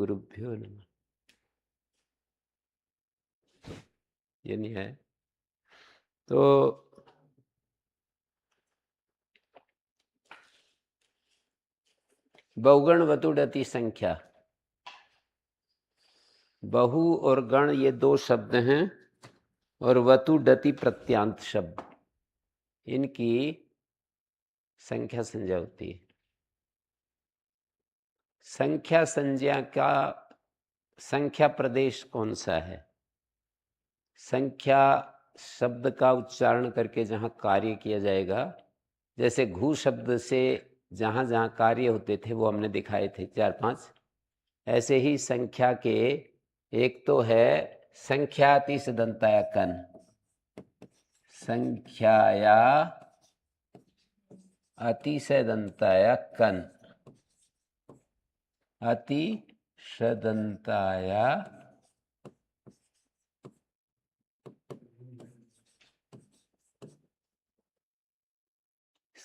गुरुभ्यो नमः। ये नहीं है तो बहुगण वतुडति संख्या, बहु और गण ये दो शब्द हैं और वतुडति प्रत्यांत शब्द, इनकी संख्या संज्ञा होती है। संख्या संज्ञा का संख्या प्रदेश कौन सा है? संख्या शब्द का उच्चारण करके जहाँ कार्य किया जाएगा, जैसे घू शब्द से जहाँ जहाँ कार्य होते थे वो हमने दिखाए थे 4-5, ऐसे ही संख्या के एक तो है संख्याति सदंताया कन, संख्याया अतिशदंताया कन, अतिशदंताया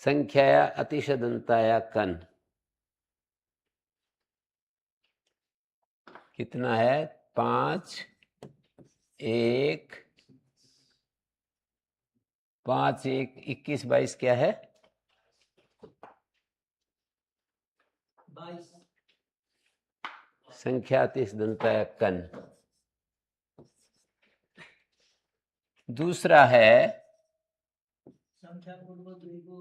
संख्याया अतिशदंताया कन कितना है? 5, 1, 5, 1, 21, 22 क्या है? 22 संख्या अतिशदंताया कन। दूसरा है संख्या पूर्व द्विगु,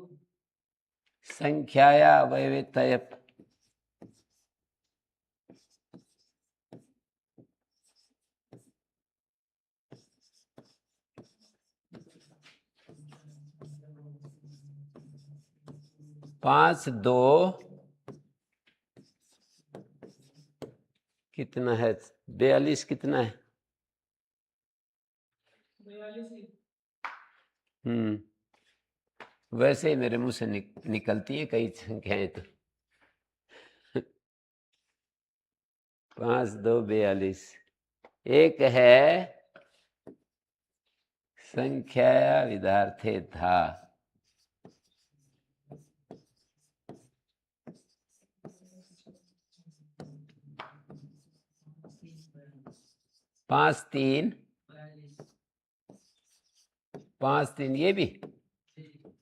संख्याया अवयवेतय, पांच दो कितना है? 42 कितना है? 42 वैसे ही मेरे मुंह से निकलती है कई संख्याएं तो 5, 2, 42। एक है संख्या विधार्थे था, पांच तीन 5, 3 ये भी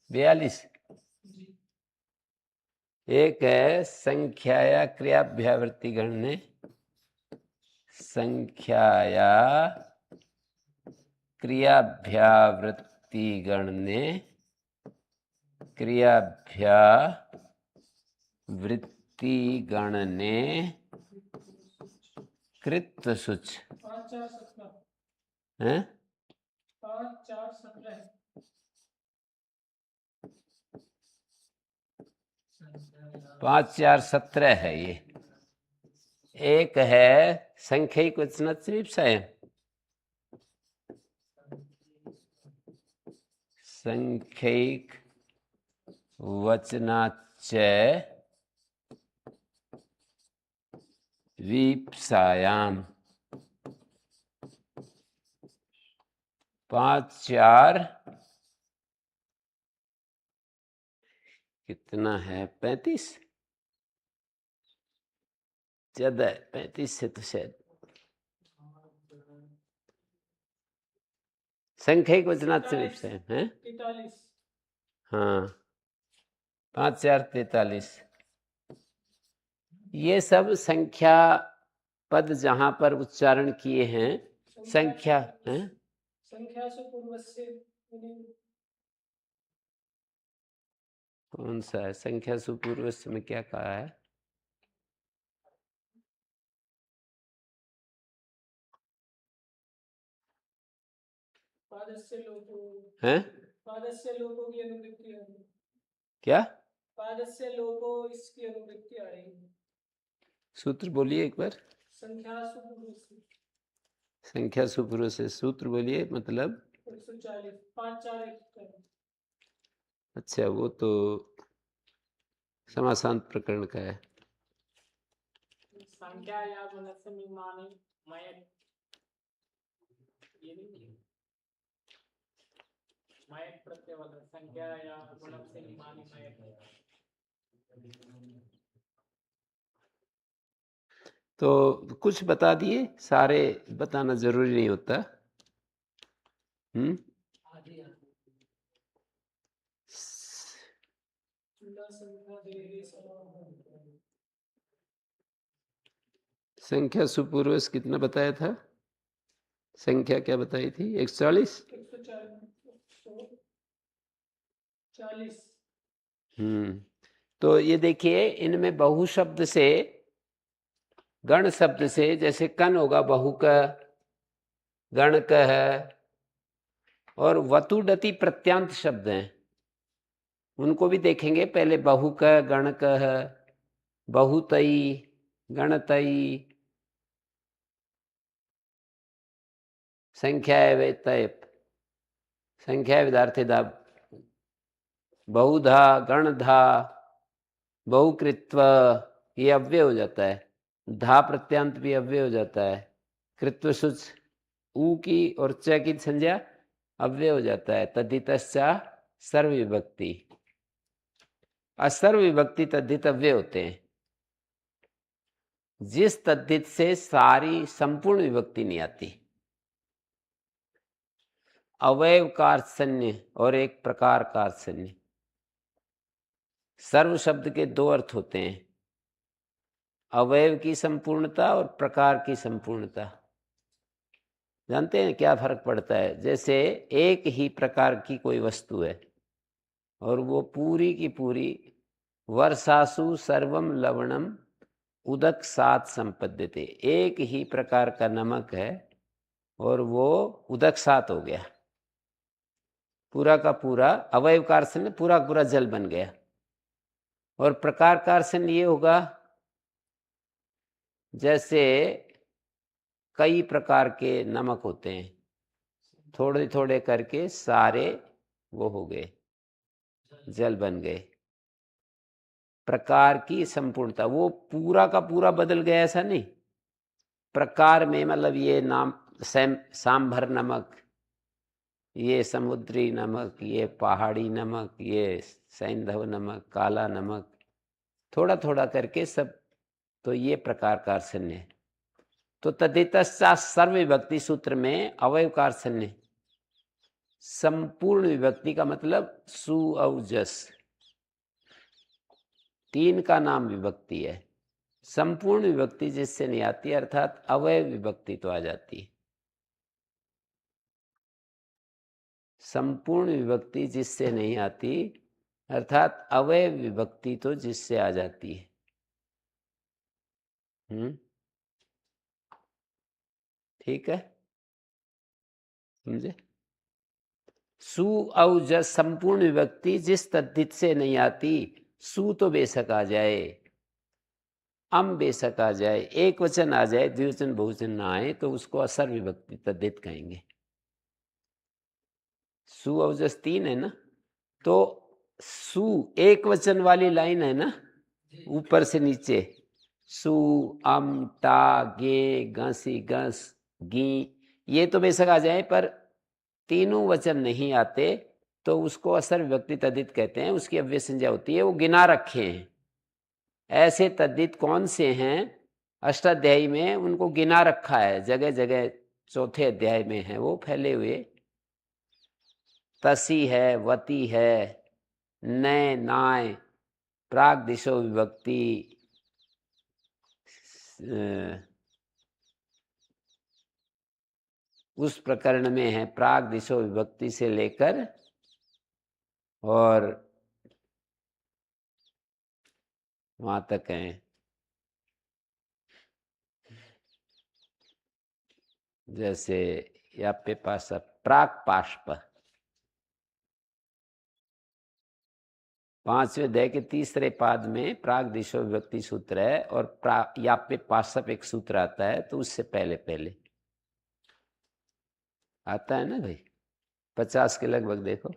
42। एक है संख्याया क्रियाभ्यावृत्ति गणने, संख्याया क्रियाभ्यावृत्ति गणने, क्रियाभ्यावृत्ति गणने कृत सुच 5, 4, 17 है 5, 4, 17 5, 4, 17 है ये। एक है संख्यिक वचनाचय, संख्यिक वचनाचय वीप्सायाम 5, 4 कितना है? 35 ज्यादा है, 35 से तो शायद संख्यिक वचनाचय वीप्सायाम है। 43 हाँ 5, 4, 43। ये सब संख्या पद जहां पर उच्चारण किए हैं संख्या है। संख्या से पूर्व से कौन सा है? संख्या सुपूर्व में क्या कहा है? पादस्य लोगों हैं? पादस्य लोगों की अनुवृत्ति आ रही, क्या पादस्य लोगों इसकी अनुवृत्ति आ रही। सूत्र बोलिए एक बार। संख्या से पूर्व से संख्या सुपूर्व से सूत्र बोलिए, मतलब 140 5, 4, 1 अच्छा वो तो समासांत प्रकरण का है। संख्या या गुणस्य मिमाने मयट, ये नहीं मयट प्रत्यय वाला संख्या या गुणस्य मिमाने मयट। तो कुछ बता दिए, सारे बताना जरूरी नहीं होता। आदि संख्या देवी संख्या सुपूर्वस कितना बताया था? संख्या क्या बताई थी? 140। 140। तो ये देखिए, इनमें बहु शब्द से, गण शब्द से, जैसे कन होगा बहु का, गण का है, और वतुडति प्रत्यांत शब्द हैं, उनको भी देखेंगे। पहले बहु का, गण का है, बहुतई, गणतई, संख्या तय, संख्या विदार्थेदा, बहुधा, गणधा, बहुकृत्व, ये अव्यय हो जाता है। धा प्रत्यांत भी अव्यय हो जाता है। कृत्व सुच ऊ की और च की संज्ञा अव्यय हो जाता है। तद्धितश्चा सर्व विभक्ति, असर्व विभक्ति तद्धित अव्यय होते हैं। जिस तद्धित से सारी संपूर्ण विभक्ति नहीं आती। अवयव कार्त्सन्य और एक प्रकार कार्त्सन्य। सर्व शब्द के दो अर्थ होते हैं, अवयव की संपूर्णता और प्रकार की संपूर्णता। जानते हैं क्या फर्क पड़ता है? जैसे एक ही प्रकार की कोई वस्तु है और वो पूरी की पूरी वर्षासु सर्वम लवणम उदक सात संपद्यते, एक ही प्रकार का नमक है और वो उदक सात हो गया, पूरा का पूरा अवयव कार्सन पूरा पूरा जल बन गया। और प्रकार कार्सन ये होगा जैसे कई प्रकार के नमक होते हैं, थोड़े थोड़े करके सारे वो हो गए, जल बन गए। प्रकार की संपूर्णता, वो पूरा का पूरा बदल गया ऐसा नहीं। प्रकार में मतलब ये नाम सांभर नमक, ये समुद्री नमक, ये पहाड़ी नमक, ये सैंधव नमक, काला नमक, थोड़ा थोड़ा करके सब, तो ये प्रकार कार्सन्य है। तो तद्धितश्चा सर्व विभक्ति सूत्र में अवयव कार्सन्य, संपूर्ण विभक्ति का मतलब सु औ जस, तीन का नाम विभक्ति है। संपूर्ण विभक्ति जिससे नहीं आती, अर्थात अवयव विभक्ति तो आ जाती है। संपूर्ण विभक्ति जिससे नहीं आती, अर्थात अवयव विभक्ति तो जिससे आ जाती है। ठीक है, समझे? सु औ जस संपूर्ण विभक्ति जिस तद्धित से नहीं आती, सु तो बेशक आ जाए, अम बेशक आ जाए, एक वचन आ जाए, द्विवचन बहुवचन ना आए तो उसको असर विभक्ति तद्धित कहेंगे। सु औ जस तीन है ना, तो सु एक वचन वाली लाइन है ना, ऊपर से नीचे, सु अम ता गे गसी गस गी, ये तो बेशक आ जाए, पर तीनों वचन नहीं आते तो उसको असर विभक्ति तद्धित कहते हैं। उसकी अव्यय संज्ञा होती है, वो गिना रखे हैं। ऐसे तद्धित कौन से हैं अष्टाध्यायी में, उनको गिना रखा है जगह जगह, चौथे अध्याय में है वो फैले हुए। तसी है, वती है, नय नाय, प्राग दिशो विभक्ति, उस प्रकरण में है प्राग दिशो विभक्ति से लेकर और वहां तक है। जैसे आपके पास प्राक पाष्प, पांचवें अध्याय के तीसरे पाद में प्राग दिशो विभक्ति सूत्र है, और याप्य पाशप एक सूत्र आता है, तो उससे पहले पहले आता है ना भाई, 50 के लगभग देखो,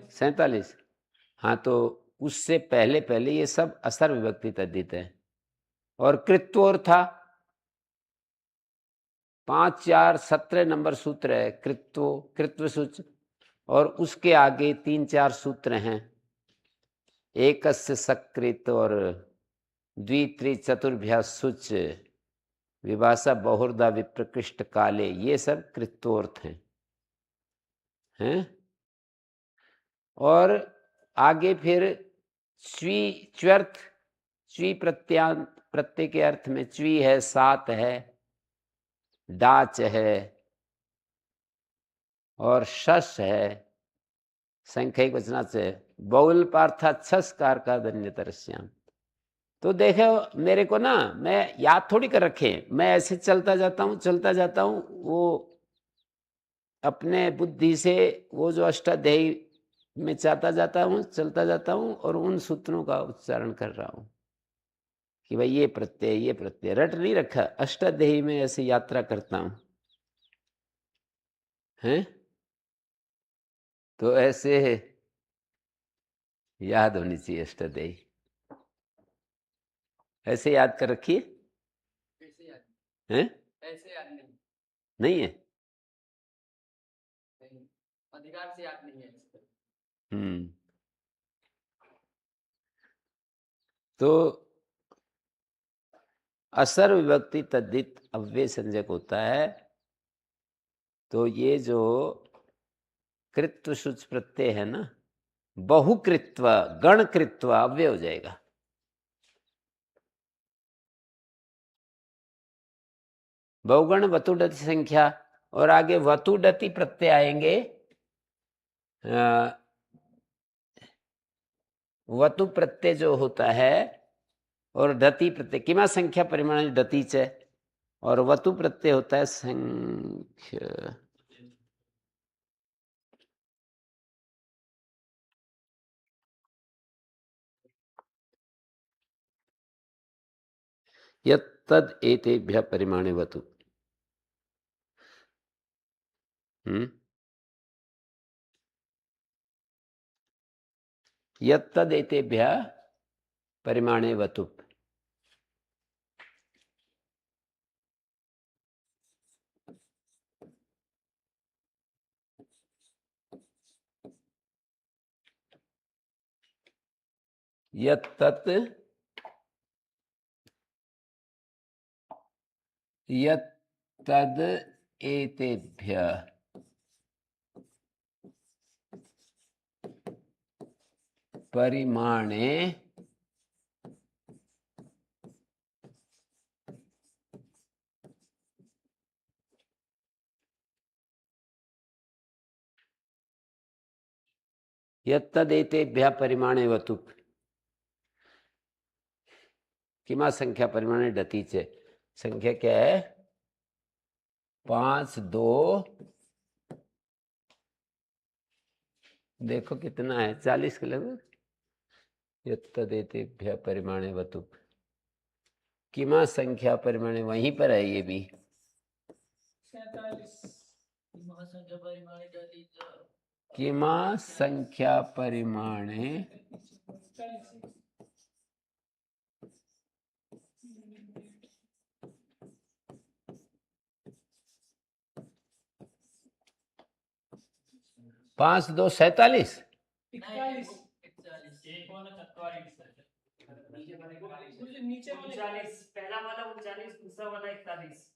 47। हाँ, तो उससे पहले पहले ये सब असर विभक्ति तद्धित है। और कृत्वोर था 5, 4, 17 नंबर सूत्र है कृत्व सूच, और उसके आगे 3, 4 सूत्र हैं, एकस्य सकृत और द्वित्रि चतुर्भ्या शुच विभाषा बहुर्दा विप्रकृष्ट काले, ये सब कृत्वोर्थ हैं। और आगे फिर च्वी च्वर्थ, च्वी प्रत्यांत, प्रत्यय के अर्थ में च्वी है, सात है, डाच है और शश है, संख्यक वचनाच है, बहुल पार्थात छसकार का धन्यतरस्याम। तो देखो मेरे को ना, मैं याद थोड़ी कर रखे, मैं ऐसे चलता जाता हूँ, वो अपने बुद्धि से वो जो अष्टाध्यायी में चलता जाता हूँ और उन सूत्रों का उच्चारण कर रहा हूँ कि भाई ये प्रत्यय रट नहीं रखा, अष्टाध्यायी में ऐसे यात्रा करता हूँ हैं। तो ऐसे याद होनी चाहिए अष्टाध्यायी, ऐसे याद कर रखिए। हैं? ऐसे याद नहीं, नहीं है। अधिकार से याद नहीं है। तो असर विभक्ति तद्धित अव्यय संज्ञक होता है। तो ये जो कृत्व शुच प्रत्यय है ना, बहुकृत्व गणकृत्व अव्यय हो जाएगा। बहुगण वतुडति संख्या, और आगे वतुडति प्रत्यय आएंगे। वतु प्रत्यय जो होता है और डति प्रत्यय, किमा संख्या परिमाण डति च, और वतु प्रत्यय होता है संख्या, यत्तद् एतेभ्यः परिमाणे वतु। यत्तद् एतेभ्यः परिमाणे वतु। यत्तत् यत्तद् एतेभ्यः परिमाणे यत्तदेतेभ्यः परिमाणे वतु। किमा संख्या परिमाणे डति च, संख्या क्या है? 5 2, देखो कितना है, 40 के लगभग। यत्तदेतेभ्यः परिमाणे वतु, किमा संख्या परिमाणे, वहीं पर है ये भी। 47 किमा संख्या परिमाणे पांच दो 47। 41 नीचे वाले 39, पहला वाला 39, दूसरा वाला 41।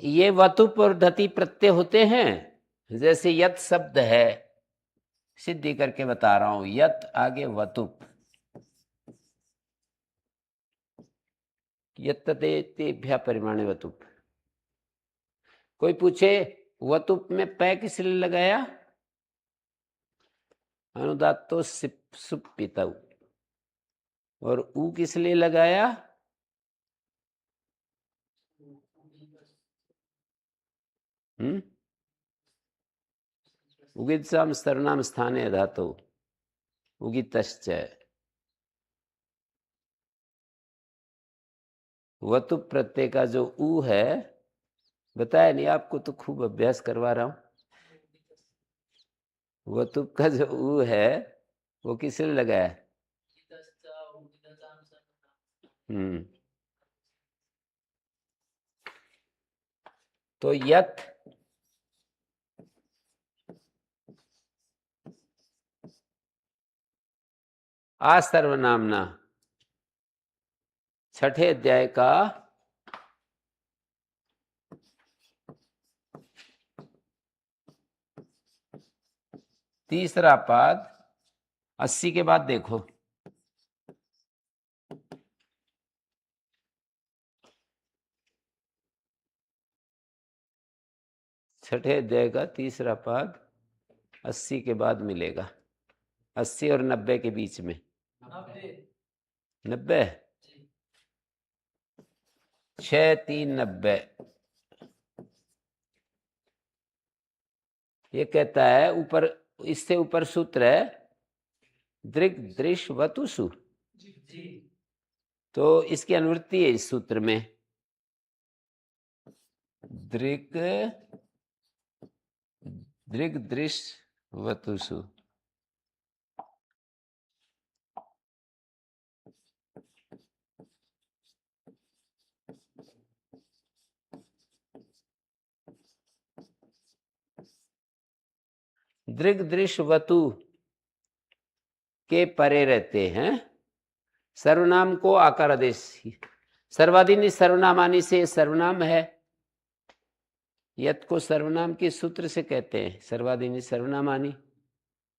ये वतुप और धति प्रत्यय होते हैं। जैसे यत शब्द है, सिद्धि करके बता रहा हूं, यत आगे वतुप, यत्तेभ्यः परिमाणे वतुप। कोई पूछे वतुप में पै किस लिए लगाया? अनुदात्तो सुप्पितौ। और ऊ किस लिए लगाया? उगित्साम स्तरणाम स्थाने धातो उगितश्च। वतु प्रत्यय का जो ऊ है, बताया नहीं आपको, तो खूब अभ्यास करवा रहा हूं। वतुप का जो ऊ है वो किसने लगाया? तो यत असर्वनामना छठे अध्याय का तीसरा पाद 80 के बाद देखो। छठे अध्याय का तीसरा पाद 80 के बाद मिलेगा, 80 और 90 के बीच में। 90 6 3 90। ये कहता है ऊपर, इससे ऊपर सूत्र है दृग दृश वतुषु, तो इसकी अनुवृत्ति है इस सूत्र में, दृग दृग दृश वतुषु। दृग दृश वतु के परे रहते हैं। सर्वनाम को आकार आदेश, सर्वाधीन सर्वनामानी से सर्वनाम है। यत को सर्वनाम के सूत्र से कहते हैं सर्वाधीन सर्वनामानी,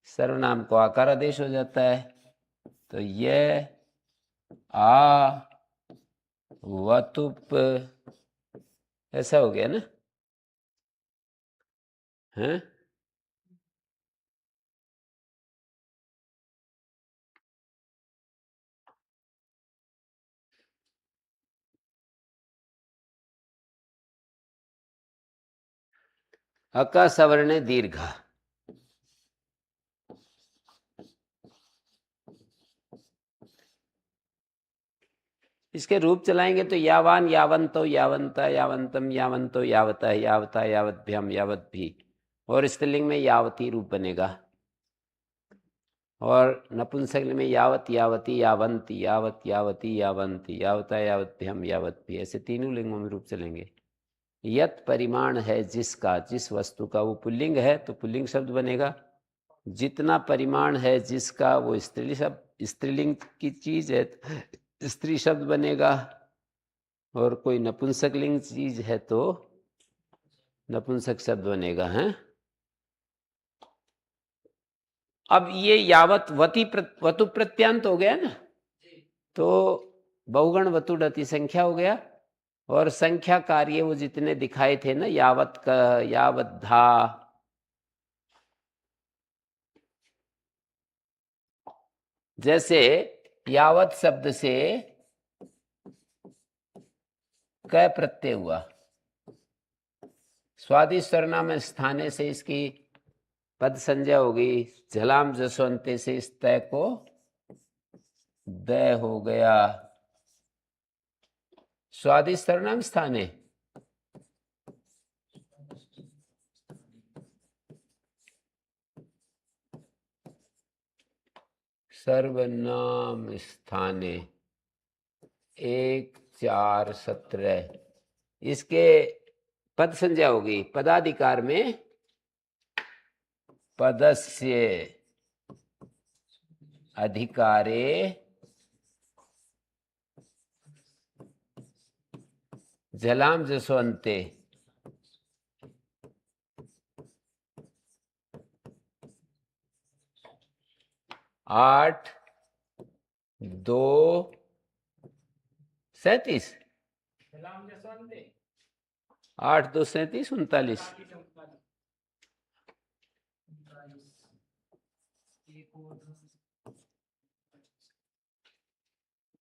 सर्वनाम को आकार आदेश हो जाता है। तो यह आ वतुप ऐसा हो गया ना, है? अका सवर्ण दीर्घा, इसके रूप चलाएंगे तो यावान यावंतो यावंता यावंतम यावंतो यावता यावता यावतभ्यम यावत भी, और स्त्रीलिंग में यावती रूप बनेगा, और नपुंसकलिंग में यावत यावती यावंती यावत यावती यावंती यावता यावतभ्यम यावत भी, ऐसे तीनों लिंगों में रूप चलेंगे। यत परिमाण है जिसका, जिस वस्तु का, वो पुल्लिंग है तो पुल्लिंग शब्द बनेगा। जितना परिमाण है जिसका, वो स्त्रीलिंग की चीज है स्त्री शब्द बनेगा, और कोई नपुंसकलिंग चीज है तो नपुंसक शब्द बनेगा, है? अब ये यावत वतु प्रत्यांत हो गया ना, तो बहुगण वतु डति संख्या हो गया, और संख्या कार्य वो जितने दिखाए थे ना, यावत का यावत धा, जैसे यावत शब्द से क प्रत्यय हुआ, स्वादिष्ट सर्वनाम स्थाने से इसकी पद संज्ञा होगी, झलाम जसवंते से इस तय को दय हो गया, स्वादिष्ट सर्वनाम स्थाने। सर्वनाम स्थाने 1 4 17, इसके पद संज्ञा होगी, पदाधिकार में पदस्य अधिकारे झलाम जसवंते, आठ 2 37, 8 2 37 39।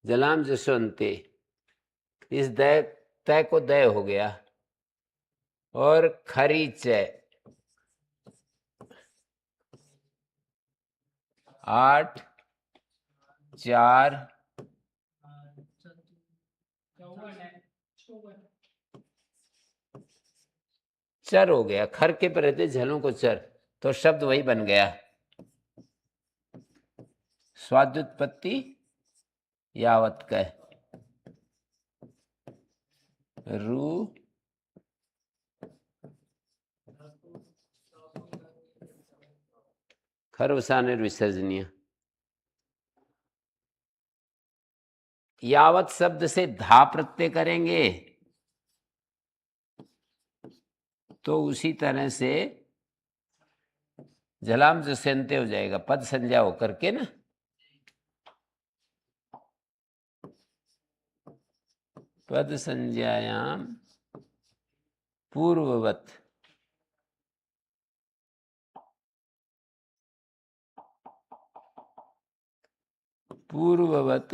जलाम जसवंते, इस दय तय को दय हो गया, और खरीच 8 4 चर हो गया, खर के पर रहते झलों को चर, तो शब्द वही बन गया, स्वाद्युत्पत्ति यावत कह, रू खरवसानिर्विसर्जनीय। यावत शब्द से धा प्रत्यय करेंगे तो उसी तरह से जलाम जस्यन्ते हो जाएगा, पद संज्ञा होकर के ना। पद संज्ञायाम पूर्ववत पूर्ववत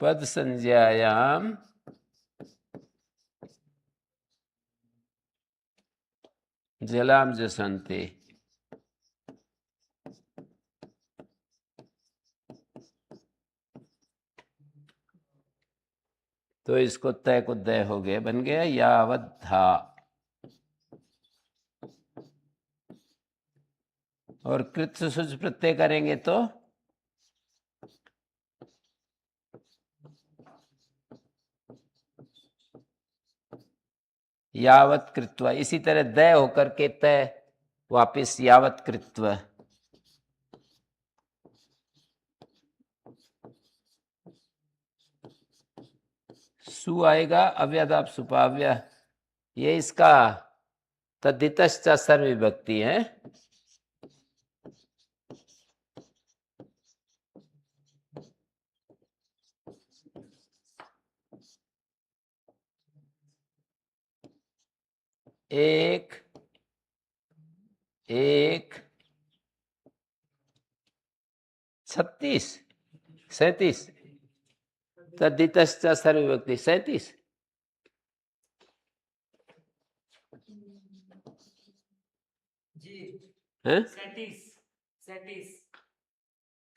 पद संज्ञायाम जलाम जसन्ते। तो इसको तय को दय हो गया, बन गया यावद्धा। और कृत सुच प्रत्यय करेंगे तो यावत कृत्वा। इसी तरह दय होकर के तय वापिस यावत कृत्वा। सु आएगा अव्यदाप सुपाव्य, ये इसका तद्धितश्च सर्वविभक्ति है। एक एक 36 37 तद्धितश्च सर्वविभक्ति 37 है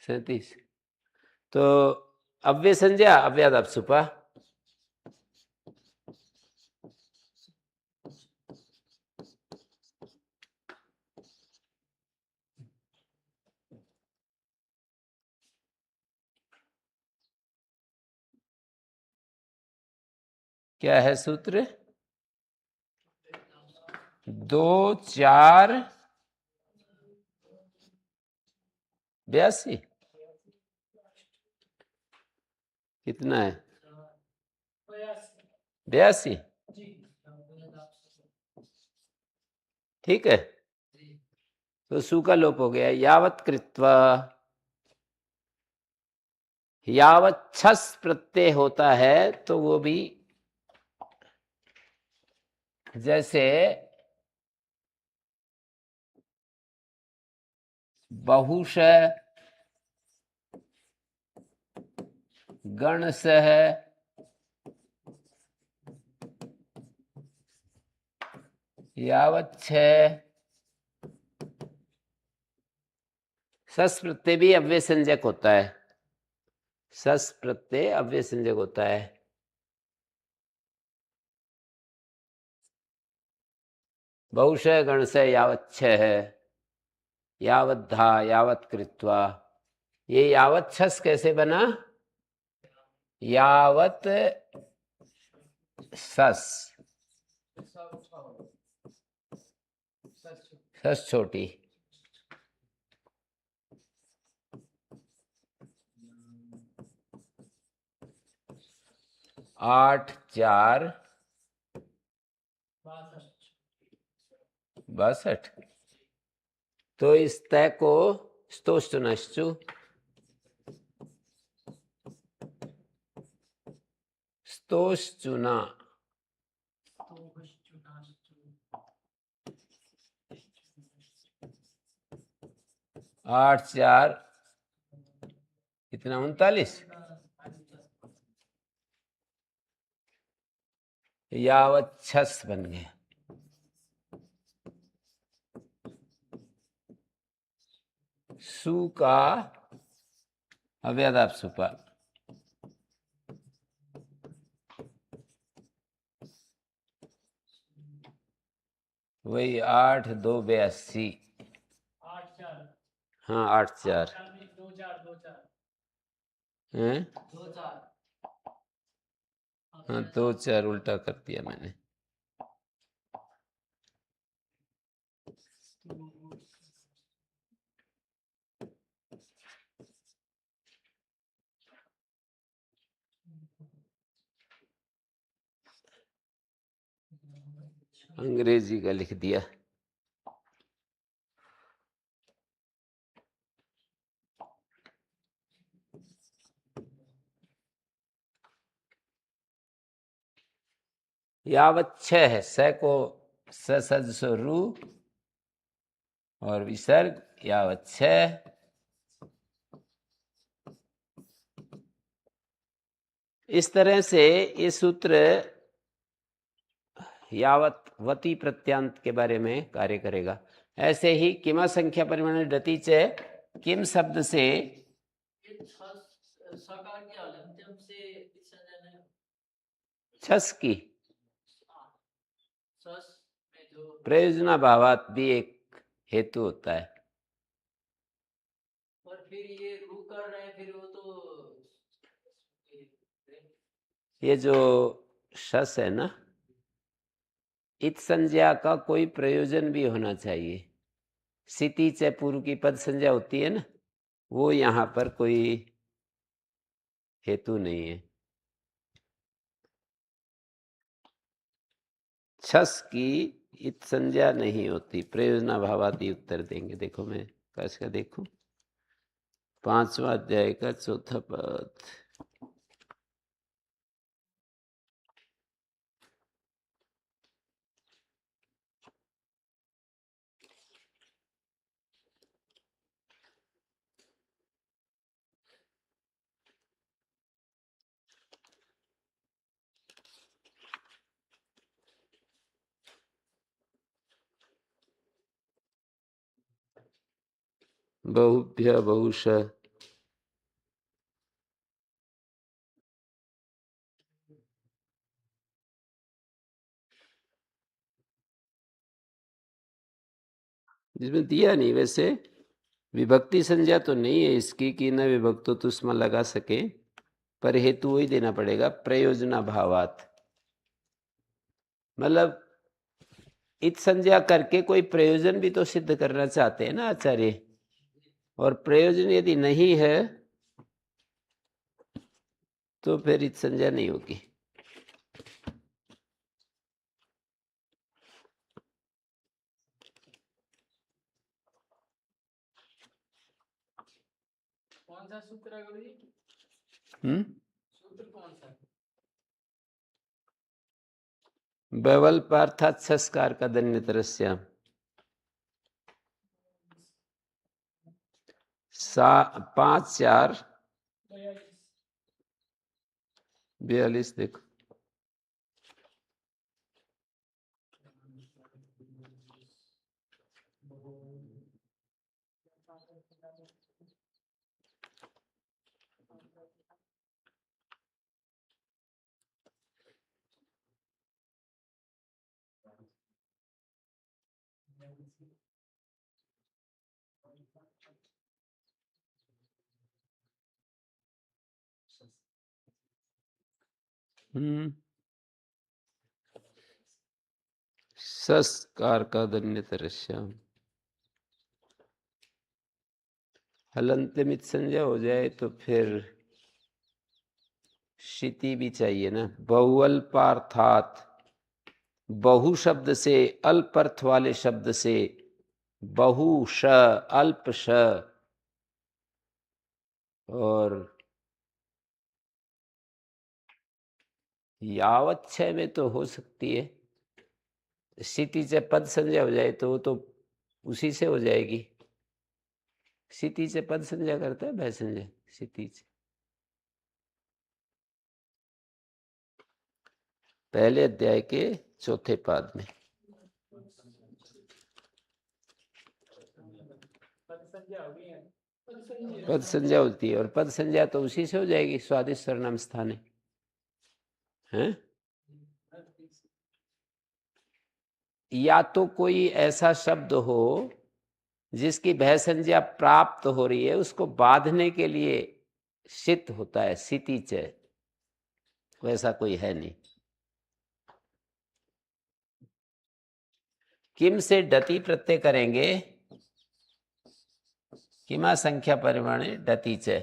37। तो अव्यय संज्ञा अव्यदाप सुपा। क्या है सूत्र? 2 4 82। कितना है? 82। ठीक है, तो सु का लोप हो गया। यावत कृत्वा, यावत छस प्रत्यय होता है तो वो भी जैसे बहुशः गणशः यावत सस प्रत्यय भी अव्यय संज्ञक होता है। सस प्रत्यय अव्यय संज्ञक होता है। बहुशः गणशः यावत है, यावद्धा यावत कृत्वा। ये यावत छस कैसे बना? यावत सस, सस छोटी। आठ 4 62। तो इस तय को स्तोष्टनश्चु स्तोष्चुना 8 4 कितना 39। यावत छस बन गया। सु का अव्यदाप सुपा। वही 8 2 82। हाँ 8 4 हैं। हाँ 2 4 उल्टा कर दिया मैंने। अंग्रेजी का लिख दिया। यावत छह है, स को सज सो रू और विसर्ग यावत छह। इस तरह से ये सूत्र यावत वती प्रत्यांत के बारे में कार्य करेगा। ऐसे ही किमा संख्या परिमाण डति च किम शब्द से सकार के अलंत्यम से छस की सस में जो प्रयोजना भावात भी एक हेतु होता है। और फिर ये रू कर रहे हैं, फिर वो तो ये जो शस है ना, इत संज्ञा का कोई प्रयोजन भी होना चाहिए। सिति च पूर्व की पद संज्ञा होती है ना, वो यहाँ पर कोई हेतु नहीं है। छस की इत संज्ञा नहीं होती, प्रयोजना भावादि उत्तर देंगे। देखो मैं इसका देखूं, 5वां अध्याय का 4था पद। बहुभ्य बहुश जिसमें दिया नहीं। वैसे विभक्ति संज्ञा तो नहीं है इसकी कि न विभक्तो तो उसमें लगा सके, पर हेतु वही देना पड़ेगा, प्रयोजना भावात। मतलब इत संज्ञा करके कोई प्रयोजन भी तो सिद्ध करना चाहते हैं ना आचार्य, और प्रयोजन यदि नहीं है तो फिर इत संज्ञा नहीं होगी। कौन सा सूत्र है गुरुजी? सूत्र कौन सा? बवल पार्थात संस्कार का धन्य तरस्या 5 4 42 देखो। संस्कार का धन्य तरस्या हलंतमित संज्ञा हो जाए तो फिर शिति भी चाहिए ना। बहुअल पार्थात, बहु शब्द से, अल्प अर्थ वाले शब्द से, बहु श अल्प श, और यावत छह में तो हो सकती है। स्थिति से पद संज्ञा हो जाए तो वो तो उसी से हो जाएगी। स्थिति से पद संज्ञा करता है भय संज्ञा स्थिति से। पहले अध्याय के 4थे पाद में पद संज्ञा होती है, और पद संज्ञा तो उसी से हो जाएगी, स्वादिष्ट सर्वनाम स्थाने हैं। या तो कोई ऐसा शब्द हो जिसकी भय संज्ञा प्राप्त हो रही है, उसको बांधने के लिए सित होता है, सितिच, वैसा कोई है नहीं। किम से डति प्रत्यय करेंगे, किमा संख्या परिमाणे डति च।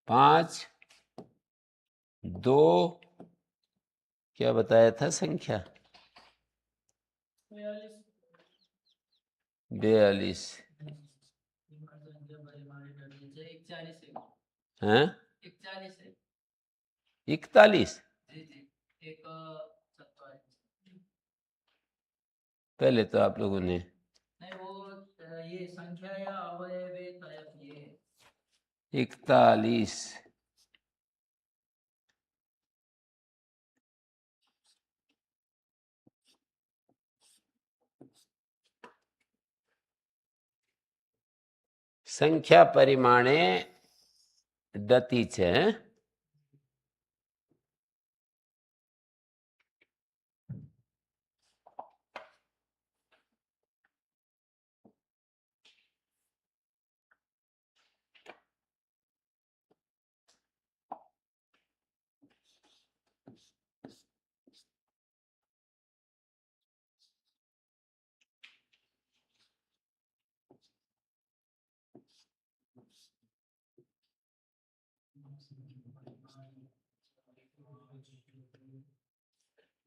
पांच, दो, क्या बताया था संख्या, 42 हैं, 41 पहले तो आप लोगों ने नहीं वो ये संख्या या अवयव तरफ ये 41 संख्या परिमाणे डति च।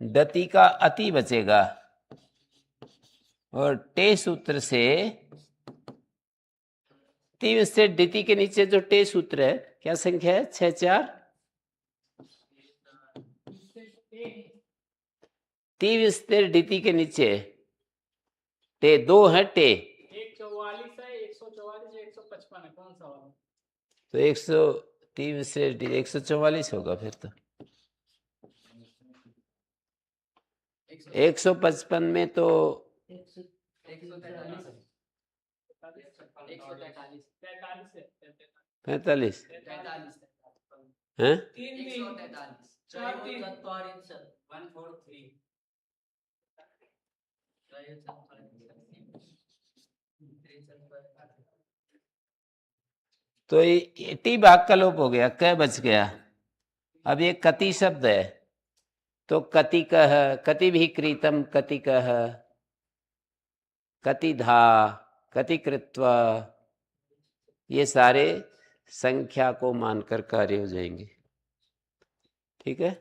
डति का अति बचेगा और टे सूत्र से तीन से डति के नीचे जो टे सूत्र है क्या संख्या है, 6 4 तीन से डति के नीचे टे दो है, टे 144 है, 144 है, 155 है, कौन सा वाला? तो 103 से 144 होगा फिर तो। 155 में तो 45 हैं, 143 तो ये टी भाग का लोप हो गया, क बच गया। अब ये कति शब्द है तो कति कह, कति भी कृतम, कति कह, कति धा, कति कृत्वा, ये सारे संख्या को मानकर कार्य हो जाएंगे। ठीक है,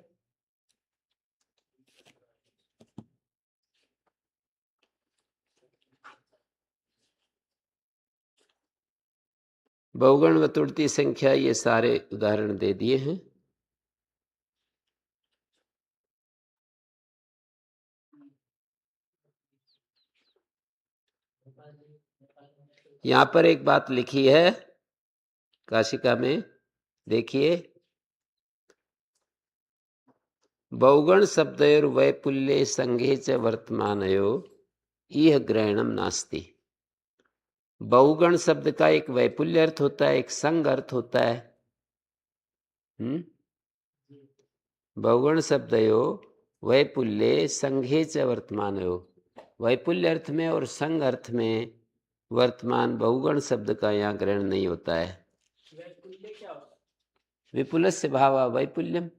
बहुगण वतुर्ती संख्या ये सारे उदाहरण दे दिए हैं। यहां पर एक बात लिखी है काशिका में, देखिए, बहुगण शब्दयोर वैपुल्ये संघे च वर्तमानयो इह ग्रहणम नास्ति। बहुगण शब्द का एक वैपुल्य अर्थ होता है, एक संग अर्थ होता है। बहुगण शब्दयो वैपुल्ये संघे च वर्तमानयो, वैपुल्य अर्थ में और संग अर्थ में वर्तमान बहुगण शब्द का यहाँ ग्रहण नहीं होता है। वैपुल्य क्या होता है? विपुलस्य भावा वैपुल्यम,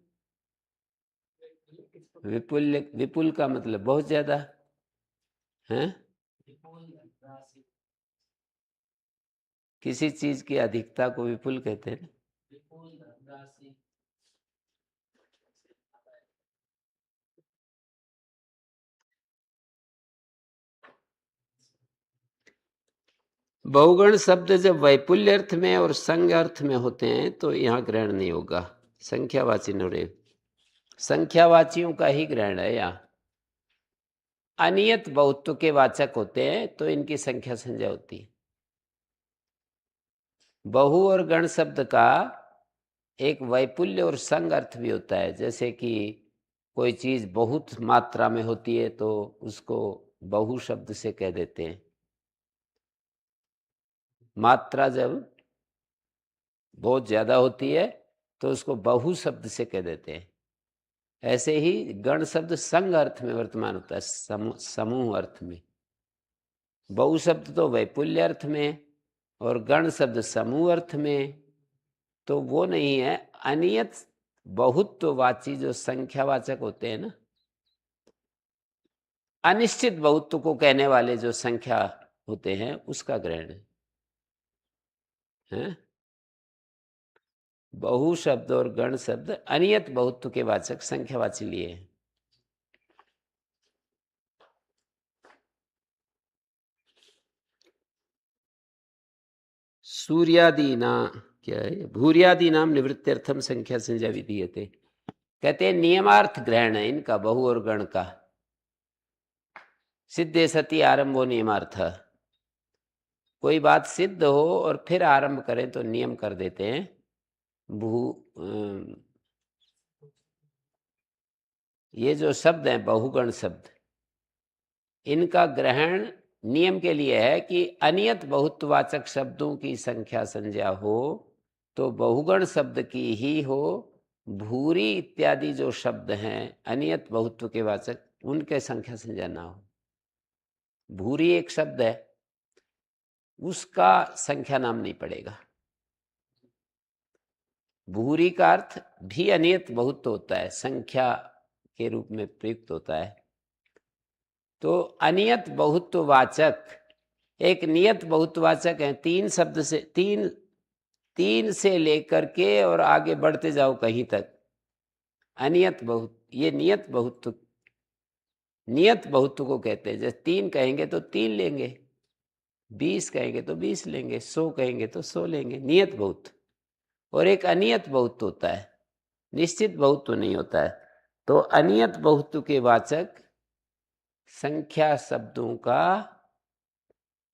विपुल्य, विपुल का मतलब बहुत ज्यादा है, किसी चीज की अधिकता को विपुल कहते हैं। बहुगण शब्द जब वैपुल्य अर्थ में और संग अर्थ में होते हैं तो यहाँ ग्रहण नहीं होगा, संख्यावाची नोरे, संख्यावाचियों का ही ग्रहण है। यहाँ अनियत बहुत्व के वाचक होते हैं तो इनकी संख्या संज्ञा होती है। बहु और गण शब्द का एक वैपुल्य और संग अर्थ भी होता है, जैसे कि कोई चीज बहुत मात्रा में होती है तो उसको बहु शब्द से कह देते हैं। मात्रा जब बहुत ज्यादा होती है तो उसको बहु शब्द से कह देते हैं। ऐसे ही गण शब्द संग अर्थ में वर्तमान होता है, समूह अर्थ में। बहु शब्द तो वैपुल्य अर्थ में और गण शब्द समूह अर्थ में, तो वो नहीं है। अनियत बहुत्ववाची जो संख्यावाचक होते हैं ना, अनिश्चित बहुत्व को कहने वाले जो संख्या होते हैं उसका ग्रहण है। बहु शब्द और गण शब्द अनियत बहुत्व के वाचक संख्यावाची लिए हैं। सूर्यादीना क्या है, भूर्यादि नाम निवृत्त्यर्थम संख्या संज्ञा विधीयते। कहते हैं नियमार्थ ग्रहण है इनका, बहु और गण का। सिद्धे सती आरंभो नियमार्थ, कोई बात सिद्ध हो और फिर आरंभ करें तो नियम कर देते हैं। ये जो शब्द हैं बहुगण शब्द, इनका ग्रहण नियम के लिए है कि अनियत बहुत्ववाचक शब्दों की संख्या संज्ञा हो तो बहुगण शब्द की ही हो। भूरी इत्यादि जो शब्द हैं अनियत बहुत्व के वाचक, उनके संख्या संज्ञा ना हो। भूरी एक शब्द है, उसका संख्या नाम नहीं पड़ेगा। भूरी का अर्थ भी अनियत बहुत्व होता है, संख्या के रूप में प्रयुक्त होता है। तो अनियत बहुत्ववाचक एक नियत बहुत्ववाचक है। तीन शब्द से तीन से लेकर के और आगे बढ़ते जाओ कहीं तक अनियत बहुत, ये नियत बहुत्व को कहते हैं। जैसे 3 कहेंगे तो 3 लेंगे, 20 कहेंगे तो 20 लेंगे, 100 कहेंगे तो 100 लेंगे, नियत बहुत्व। और एक अनियत बहुत्व होता है, निश्चित बहुत्व नहीं होता है। तो अनियत बहुत्व के वाचक संख्या शब्दों का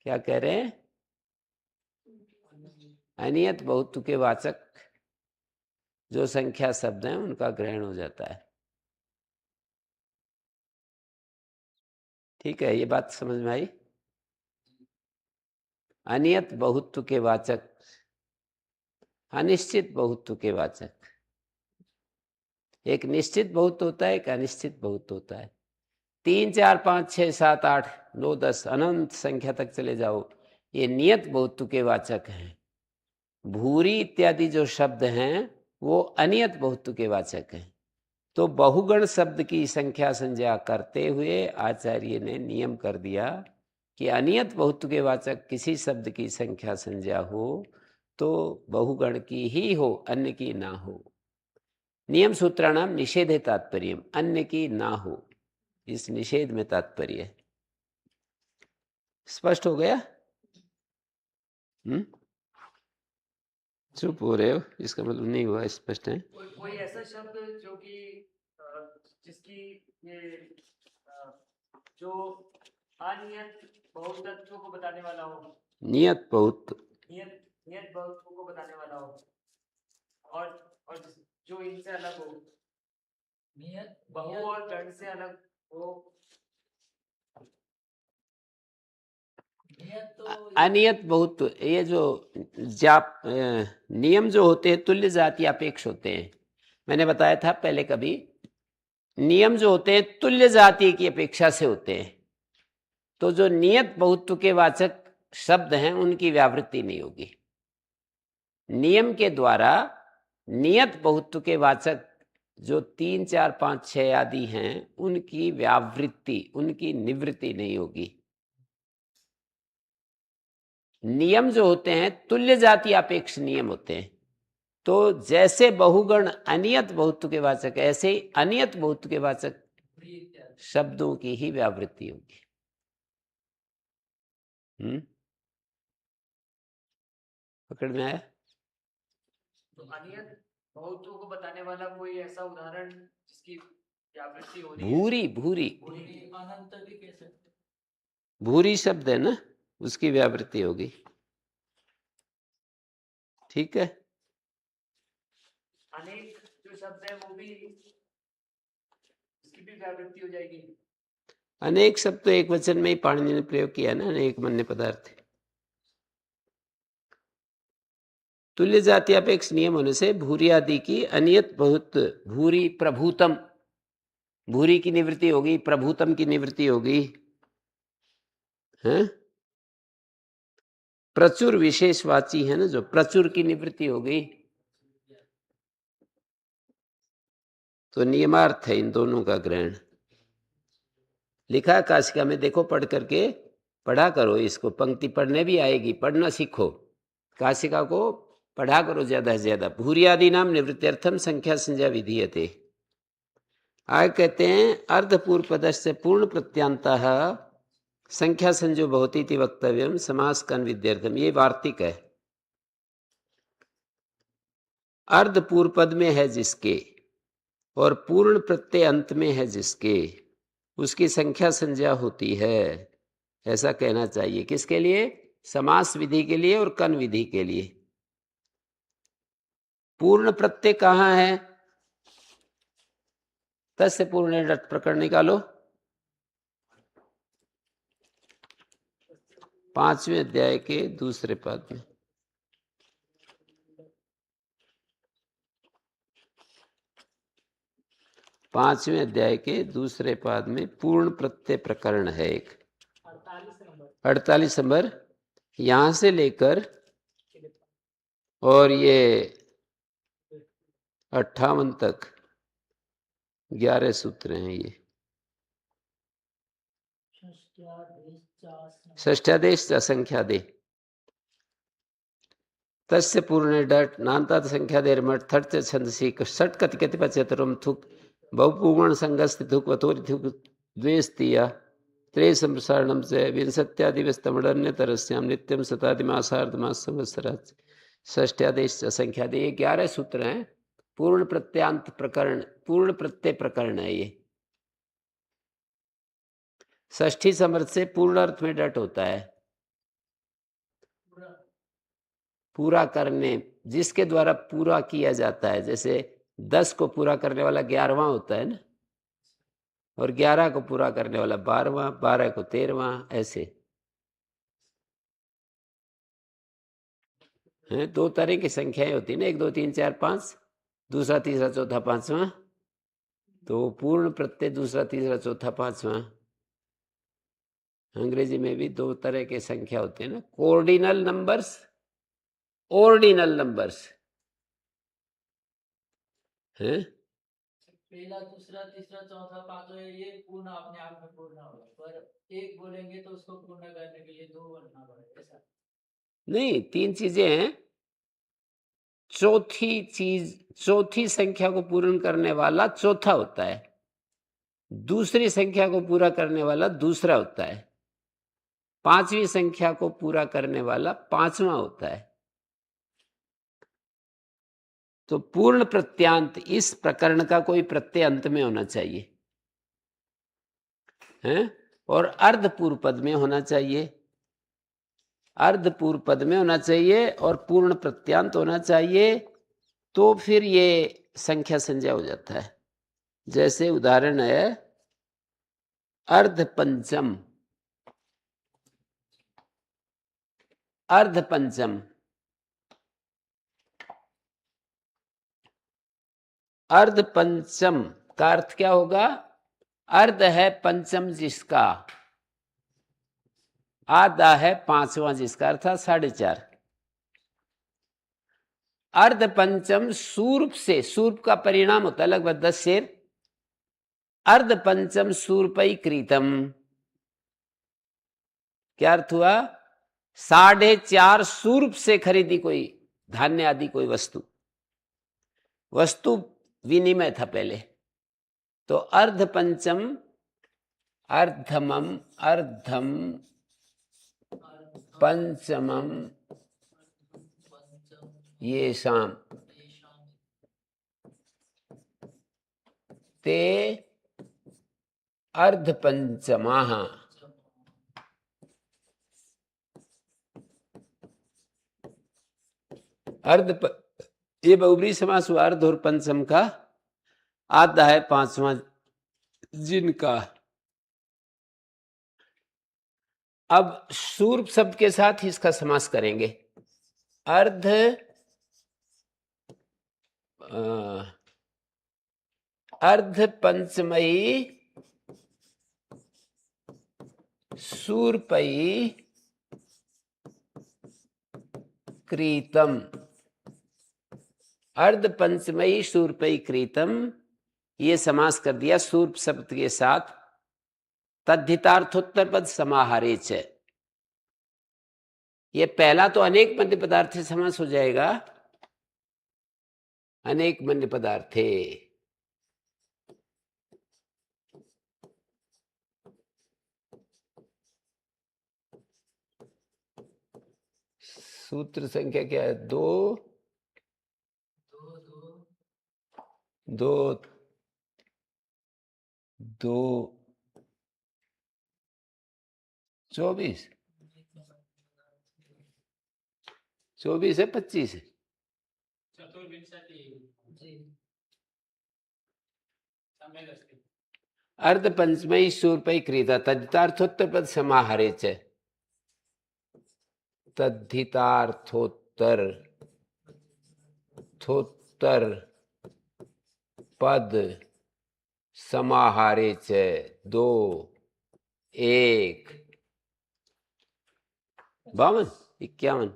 क्या कह रहे हैं, अनियत बहुत्व के वाचक जो संख्या शब्द हैं उनका ग्रहण हो जाता है। ठीक है, ये बात समझ में आई। अनियत बहुत्व के वाचक, अनिश्चित बहुत्व के वाचक। एक निश्चित बहुत्व होता है, एक अनिश्चित बहुत्व होता है। 3 4 5 6 7 8 9 10 अनंत संख्या तक चले जाओ, ये नियत बहुत्व के वाचक हैं। भूरी इत्यादि जो शब्द हैं वो अनियत बहुत्व के वाचक हैं। तो बहुगण शब्द की संख्या संज्ञा करते हुए आचार्य ने नियम कर दिया कि अनियत बहुत्व के वाचक किसी शब्द की संख्या संज्ञा हो तो बहुगण की ही हो, अन्य की ना हो। नियम सूत्राणाम निषेधे तात्पर्य, अन्य की ना हो, इस निषेध में तात्पर्य है। स्पष्ट हो गया? चुप हो रहे हो, इसका मतलब नहीं हुआ स्पष्ट है। कोई ऐसा शब्द जो कि जिसकी ये जो अनियत बहुतत्व को बताने वाला हो, नियत बहुत्व, नियत बहुत्व को बताने वाला हो, और जो इनसे अलग हो, नियत बहु और गण से अलग हो। अनियत बहुत्व, ये जो नियम जो होते हैं तुल्य जाति अपेक्ष होते हैं। मैंने बताया था पहले कभी, नियम जो होते हैं तुल्य जाति की अपेक्षा से होते हैं। तो जो नियत बहुत्व के वाचक शब्द हैं उनकी व्यावृत्ति नहीं होगी। नियम के द्वारा नियत बहुत्व के वाचक जो 3 4 5 6 आदि हैं उनकी व्यावृत्ति, उनकी निवृत्ति नहीं होगी। नियम जो होते हैं तुल्य जाति अपेक्ष नियम होते हैं। तो जैसे बहुगण अनियत बहुत्व के वाचक, ऐसे ही अनियत बहुत्व के वाचक शब्दों की ही व्यावृत्ति होगी। पकड़ में आया? तो अनियत बहुत्व को बताने वाला कोई ऐसा उदाहरण जिसकी व्यावृत्ति हो रही है? भूरी अनंत भी कह सकते, भूरी शब्द है ना, उसकी व्यावृत्ति होगी। ठीक है। अनेक जो शब्द है वो भी, उसकी भी व्यावृत्ति हो जाएगी। अनेक शब्द तो एक वचन में ही पाणिनि ने प्रयोग किया ना, अनेक मन्य पदार्थ। तुल्य जाति अपेक्ष नियम होने से भूरी आदि की अनियत बहुत, भूरी प्रभूतम, भूरी की निवृत्ति होगी, प्रभूतम की निवृत्ति होगी, है? प्रचुर विशेषवाची है ना, जो प्रचुर की निवृत्ति हो गई तो नियमार्थ है इन दोनों का ग्रहण। लिखा है काशिका में, देखो पढ़ करके पढ़ा करो इसको, पंक्ति पढ़ने भी आएगी, पढ़ना सीखो, काशिका को पढ़ा करो ज्यादा से ज्यादा। भूरियादि नाम निवृत्त्यर्थम संख्या संज्ञा विधीयते। आगे कहते हैं अर्धपूर्व पदस्य पूर्ण प्रत्यांतः संख्या संजो भवति इति वक्तव्यम समास कन विद्यार्थम। ये वार्तिक है। अर्धपूर्व पद में है जिसके और पूर्ण प्रत्यय अंत में है जिसके, उसकी संख्या संज्ञा होती है, ऐसा कहना चाहिए। किसके लिए? समास विधि के लिए और कन विधि के लिए। पूर्ण प्रत्यय कहाँ है? तस्य पूर्ण डट प्रकरण निकालो, 5वें अध्याय के दूसरे पद में। पांचवें अध्याय के दूसरे पाद में पूर्ण प्रत्यय प्रकरण है एक, 48 नंबर। यहां से लेकर और ये 58 तक 11 सूत्र हैं ये। षष्ठ्यादेश संख्या दे तस्य पूर्ण डट नान्ता संख्या देर मठ थट छंदसी षट कति कति पचतरम थुक बहुपूर्ण संगस्त थुक वतोरि थुक द्वेस्तिया त्रे संप्रसारणम से विंशत्यादिवस तमिड़न्य तरस्याम नित्यम शतादिमासार्धमास संवत्सरात्। षष्ठ्यादेश संख्या दे। ये 11 सूत्र हैं। पूर्ण प्रत्यांत प्रकरण, पूर्ण प्रत्यय प्रकरण है ये। षष्ठी समर्थ से पूर्ण अर्थ में डट होता है, पूरा करने, जिसके द्वारा पूरा किया जाता है। जैसे 10 को पूरा करने वाला 11वां होता है ना, और 11 को पूरा करने वाला 12वां, 12 को 13वां, ऐसे हैं। 2 तरह की संख्याएं होती है ना, 1 2 3 4 5, दूसरा तीसरा चौथा पांचवा। तो पूर्ण प्रत्यय दूसरा तीसरा चौथा पांचवा। अंग्रेजी में भी 2 तरह के संख्या होते हैं ना, कोऑर्डिनल नंबर्स, ऑर्डिनल नंबर्स हैं। पहला दूसरा तीसरा चौथा पांचवा ये पूर्ण अपने आप में पूर्ण होगा, पर एक बोलेंगे तो उसको पूर्ण करने के लिए 2 बनना पड़ेगा, ऐसा नहीं, 3 चीजें हैं। चौथी संख्या को पूर्ण करने वाला चौथा होता है, दूसरी संख्या को पूरा करने वाला दूसरा होता है, पांचवी संख्या को पूरा करने वाला पांचवा होता है। तो पूर्ण प्रत्यांत इस प्रकरण का कोई प्रत्यय अंत में होना चाहिए हैं, और अर्धपूर्व पद में होना चाहिए, अर्धपूर्व पद में होना चाहिए और पूर्ण प्रत्यांत होना चाहिए। तो फिर ये संख्या संज्ञा हो जाता है। जैसे उदाहरण है अर्धपंचम, अर्धपंचम, अर्धपंचम का अर्थ क्या होगा? अर्ध है पंचम जिसका, आधा है पांचवा जिसका, अर्थात 4.5। अर्धपंचम सूर्प से, सूर्प का परिणाम होता है लगभग 10 शेर। अर्धपंचम सूर्पई क्रीतम, क्या अर्थ हुआ? 4.5 सूर्प से खरीदी कोई धान्य आदि कोई वस्तु, वस्तु विनिमय था पहले। तो अर्धपंचम, अर्धमम, अर्धम पंचमम ये शाम ते अर्धपंचमाः। ये बहुब्रीहि समास हुआ। अर्ध और पंचम का आधा है पांचवा जिनका। अब सूर्प शब्द के साथ इसका समास करेंगे। अर्ध अर्ध पंचमयी सूर्पयी क्रीतम, अर्ध पंचमयी शूर्पई क्रीतम, ये समास कर दिया शूर्प शब्द के साथ। तद्धितार्थोत्तर पद समाहारे च, ये पहला तो अनेक मन्य पदार्थे समास हो जाएगा, अनेक मन्य पदार्थे। सूत्र संख्या क्या है? दो दो दो 24 24 है 25 है? अर्ध पंचमयी शूर्पई क्रीता तद्धितार्थोत्तर पद समाहारे च, तद्धितार्थोत्तर थोत्तर पद समाहारे च, 2 1 52 51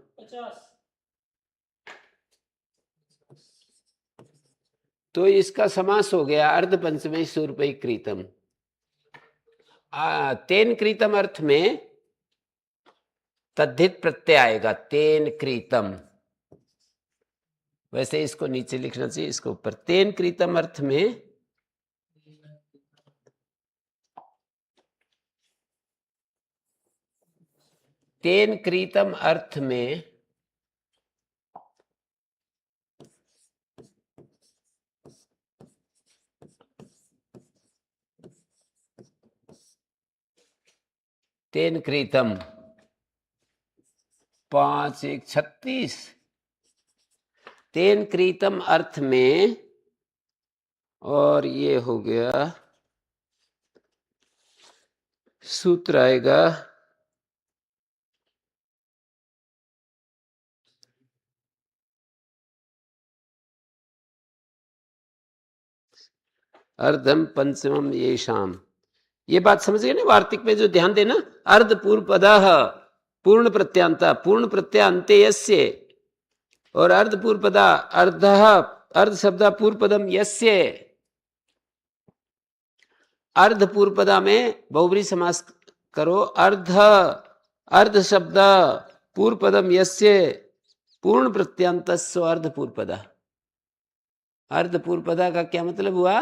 तो इसका समास हो गया अर्ध पंचमयी शूर्पई क्रीतम। तेन क्रीतम अर्थ में तद्धित प्रत्यय आएगा, तेन क्रीतम। वैसे इसको नीचे लिखना चाहिए, इसको ऊपर। तेन क्रीतम अर्थ में तेन क्रीतम अर्थ में तेन क्रीतम 5 1 36, तेन क्रीतम अर्थ में, और ये हो गया सूत्र आएगा अर्धम पंचमम ये शाम। ये बात समझ गए ना? वार्तिक में जो ध्यान देना, अर्ध पूर्व पदः पूर्ण प्रत्यांता, पूर्ण प्रत्यांते यस्य, और अर्ध पूर्व पदा अर्धः, अर्ध शब्द पूर्व पदम यस्य। अर्ध पूर्व पदा में बहुब्री समास करो, अर्ध अर्ध शब्द पूर्व पदम यस्य पूर्ण प्रत्यांतस्व अर्ध पूर्व पदा। अर्ध पूर्व पदा का क्या मतलब हुआ?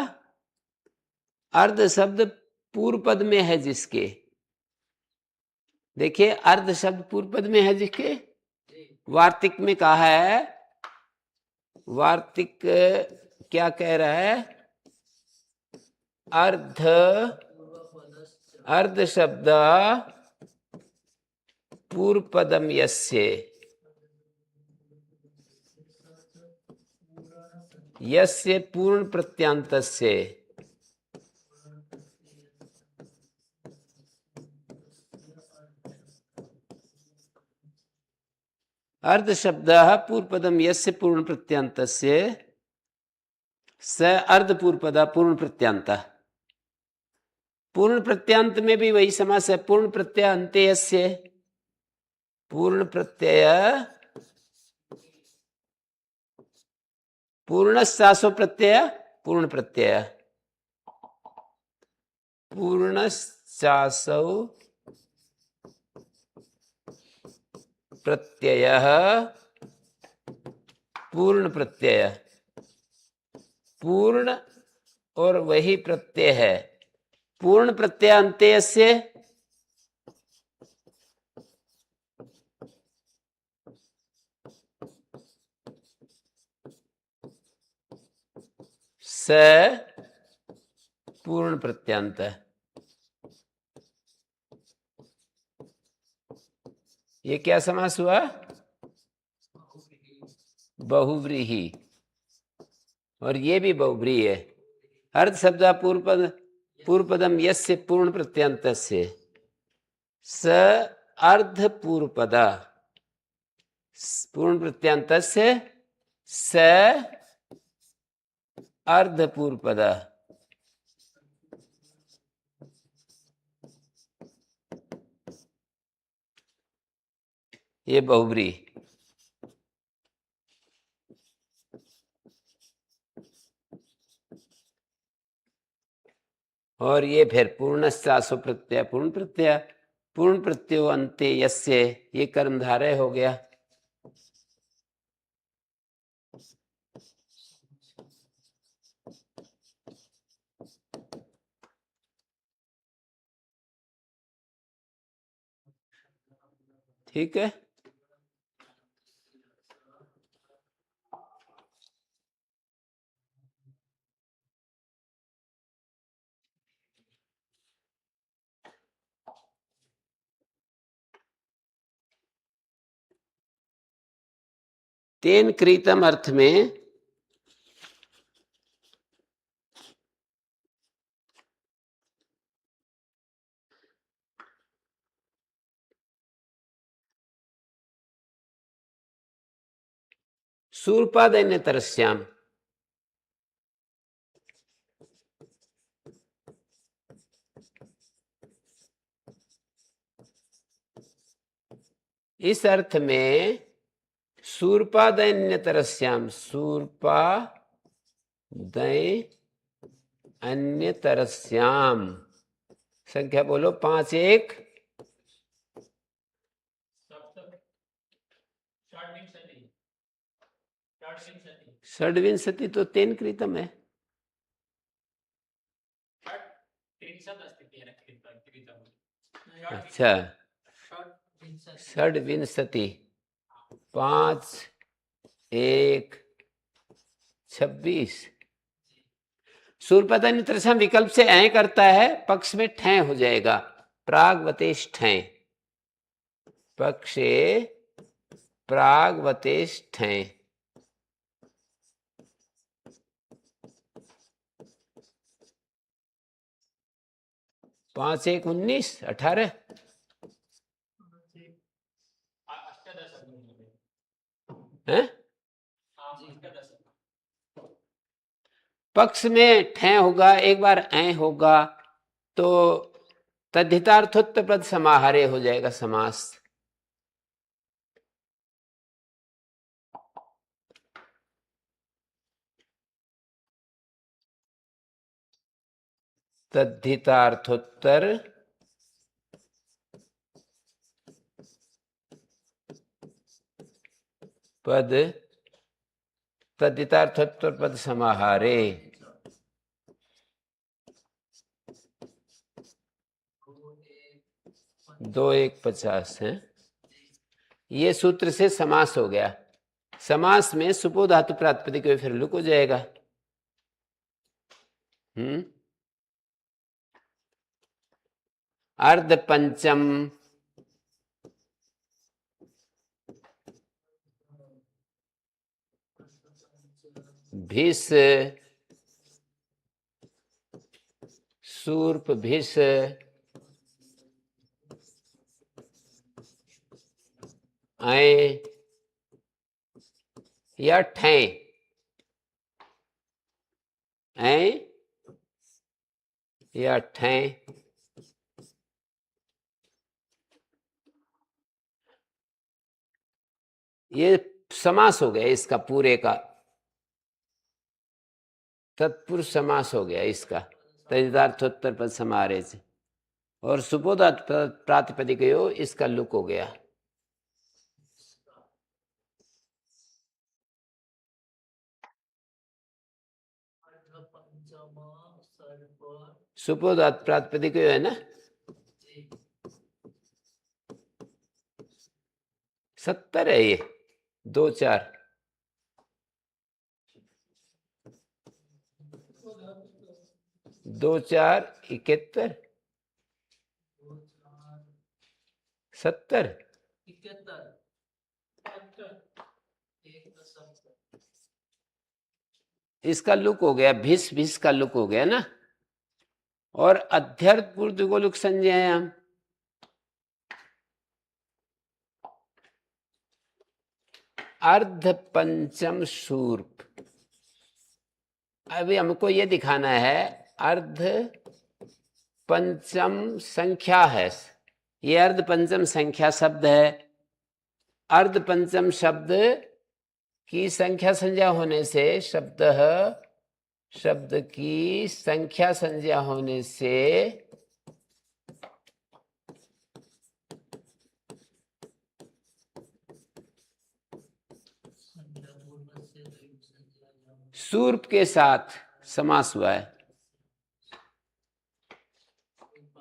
अर्ध शब्द पूर्व पद में है जिसके, देखिए अर्ध शब्द पूर्व पद में है जिसके, वार्तिक में कहा है, वार्तिक क्या कह रहा है? अर्ध अर्ध शब्द पूर्व पदम यस्य, यस्य पूर्ण प्रत्यांतस्य, अर्ध शब्द पूर्व पदम यस्य पूर्ण प्रत्यांतस्य स अर्ध पूर्व पदा पूर्ण प्रत्यांत। पूर्ण प्रत्यांत में भी वही समास है, पूर्ण प्रत्यय अन्ते यस्य, पूर्ण प्रत्यय पूर्णस्यासो प्रत्यय पूर्ण प्रत्यय, पूर्णस्यासो प्रत्यय पूर्ण प्रत्यय, पूर्ण और वही प्रत्यय है, पूर्ण प्रत्यय अन्त्यय से स पूर्ण प्रत्यांत। ये क्या समास हुआ? बहुव्रीहि, और ये भी बहुव्रीहि है। अर्ध शब्द पूर्व पदम यस्य पूर्ण प्रत्यांत से स अर्ध पूर्व पदा पूर्ण प्रत्यांत से स अर्ध पूर्व पदा, ये बहुव्रीहि। और ये फिर पूर्णश्चासु प्रत्यय पूर्ण प्रत्ययो अन्ते यस्य, ये कर्मधारय हो गया। ठीक है, तेन कृतम अर्थ में शूर्पादैन्यतरस्याम, इस अर्थ में शूर्पादैन्यतरस्याम, शूर्पादैन्यतरस्याम, संख्या बोलो 5 1 षड्विंशति, तो तेन कृतम है। अच्छा, षड्विंशति 5 1 26। शूर्पदैन्यतरस्याम विकल्प से ऐ करता है, पक्ष में ठै हो जाएगा, प्रागवतेश ठै, पक्षे प्रागवतेश ठै। 5 1 19 18 है। पक्ष में ठै होगा, एक बार ऐ होगा तो तद्धितार्थोत्तर पद समाहारे हो जाएगा समास। तद्धितार्थोत्तर पद, तद्धितार्थोत्तर पद समाहारे। 2 1 50 है। ये सूत्र से समास हो गया। समास में सुपो धातु प्रातिपदिक फिर लुक हो जाएगा। अर्ध पंचम, भिस, शूर्प भिस, ऐ या ठै, ऐ या ठै, ये समास हो गया इसका पूरे का, तत्पुरुष समास हो गया इसका तद्धितार्थोत्तर पद समाहारे से। और सुपोधातु प्रातिपदिक इसका लुक हो गया। सुपोधातु प्रातिपदिक है ना, 70 है ये, 2 4 2 4 71 70 इसका लुक हो गया, भिस भिस का लुक हो गया ना। और अध्यर्थ पूर्व को लुक संजय हैं हम। अर्ध पंचम शूर्प, अभी हमको ये दिखाना है अर्ध पंचम संख्या है, ये अर्ध पंचम संख्या शब्द है। अर्ध पंचम शब्द की संख्या संज्ञा होने से शब्द शब्द की संख्या संज्ञा होने से सूर्प के साथ समास हुआ है।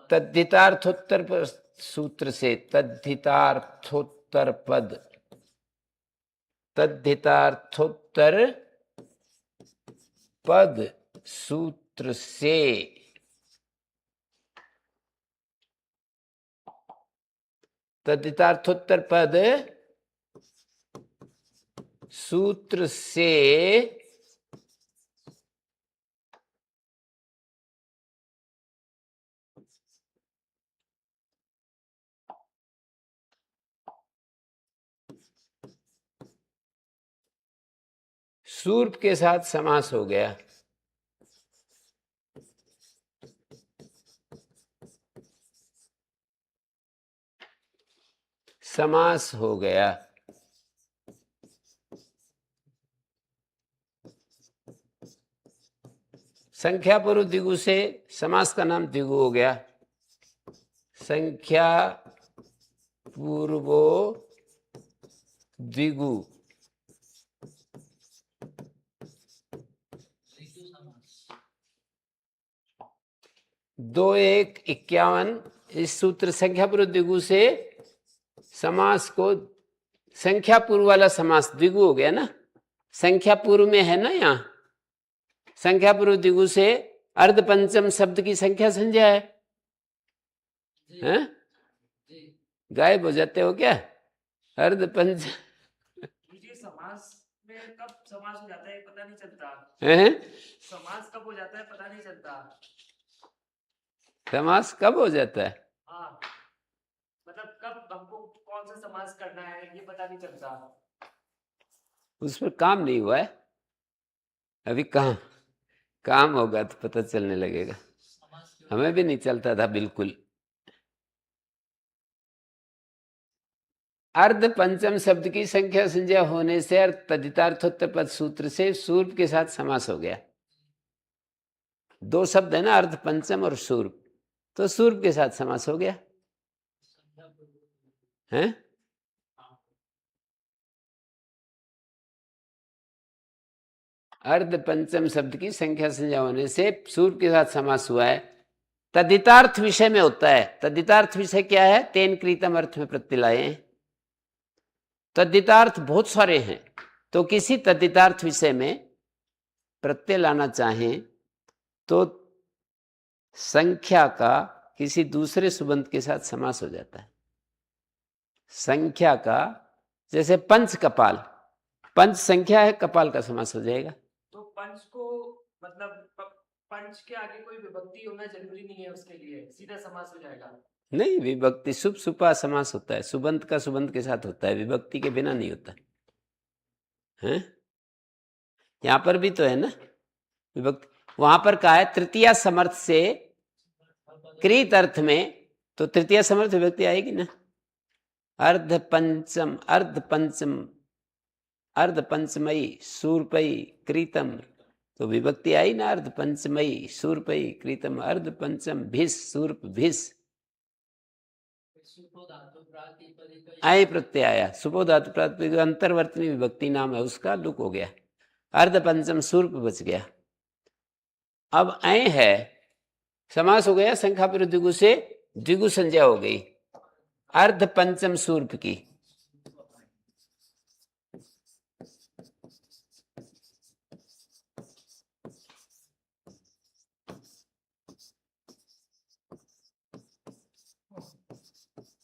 तद्धितार्थोत्तर सूत्र से तद्धितार्थोत्तर पद, तद्धितार्थोत्तर पद सूत्र से तद्धितार्थोत्तर पद सूत्र से सूर्प के साथ समास हो गया। समास हो गया। संख्या पूर्व द्विगु से समास का नाम द्विगु हो गया। संख्या पूर्वो द्विगु, दो एक 51। इस सूत्र संख्या पूर्व द्विगु से समास को, संख्या पूर्व वाला समास द्विगु हो गया ना, संख्या पूर्व में है ना, यहाँ संख्या पूर्व द्विगु से अर्ध पंचम शब्द की संख्या संज्ञा है। हैं? गायब हो जाते हो क्या? अर्ध पंच समास में कब समास हो जाता है पता नहीं चलता। हैं? समास कब हो जाता है पता नहीं चलता। समास कब हो जाता है? हाँ, मतलब कब हमको कौन सा समास करना है ये पता नहीं चलता। उस पर काम नहीं हुआ है अभी। काम होगा तो पता चलने लगेगा। हमें भी नहीं चलता था बिल्कुल। अर्ध पंचम शब्द की संख्या संज्ञा होने से तद्धितार्थोत्तर पद सूत्र से सूर्प के साथ समास हो गया। दो शब्द है ना, अर्ध पंचम और सूर्प, तो सूर्प के साथ समास हो गया है। अर्ध पंचम शब्द की संख्या संज्ञा होने से सूर्प के साथ समास हुआ है। तद्धितार्थ विषय में होता है। तद्धितार्थ विषय क्या है? तेन कृतम अर्थ में प्रत्यय लाए। तद्धितार्थ बहुत सारे हैं, तो किसी तद्धितार्थ विषय में प्रत्यय लाना चाहें तो संख्या का किसी दूसरे सुबंत के साथ समास हो जाता है। संख्या का, जैसे पंच कपाल, पंच संख्या है, कपाल का समास हो जाएगा। तो पंच को मतलब पंच के आगे कोई विभक्ति होना जरूरी नहीं है, उसके लिए सीधा समास हो जाएगा। नहीं, विभक्ति शुभ सुपा समास होता है। सुबंत का सुबंत के साथ होता है, विभक्ति के बिना नहीं होता है। यहां पर भी तो है ना विभक्ति। वहां पर कहा है तृतीया समर्थ से कृत अर्थ में, तो तृतीया समर्थ विभक्ति आएगी ना। अर्ध पंचम, अर्ध पंचम, अर्ध पंचमयी सूर्पयी कृतम, तो विभक्ति आई ना। अर्ध पंचमयी सूर्पयी कृतम, अर्ध पंचम भिस सूर्प भिस, आय प्रत्यय आया। सुपो धातु प्रातिपदिक अंतर्वर्तनी विभक्ति नाम है उसका, लुक हो गया। अर्ध पंचम सूर्प बच गया। अब ऐ है, समास हो गया। संख्या पर द्विगु से द्विगु संज्ञा हो गई अर्ध पंचम सूर्प की।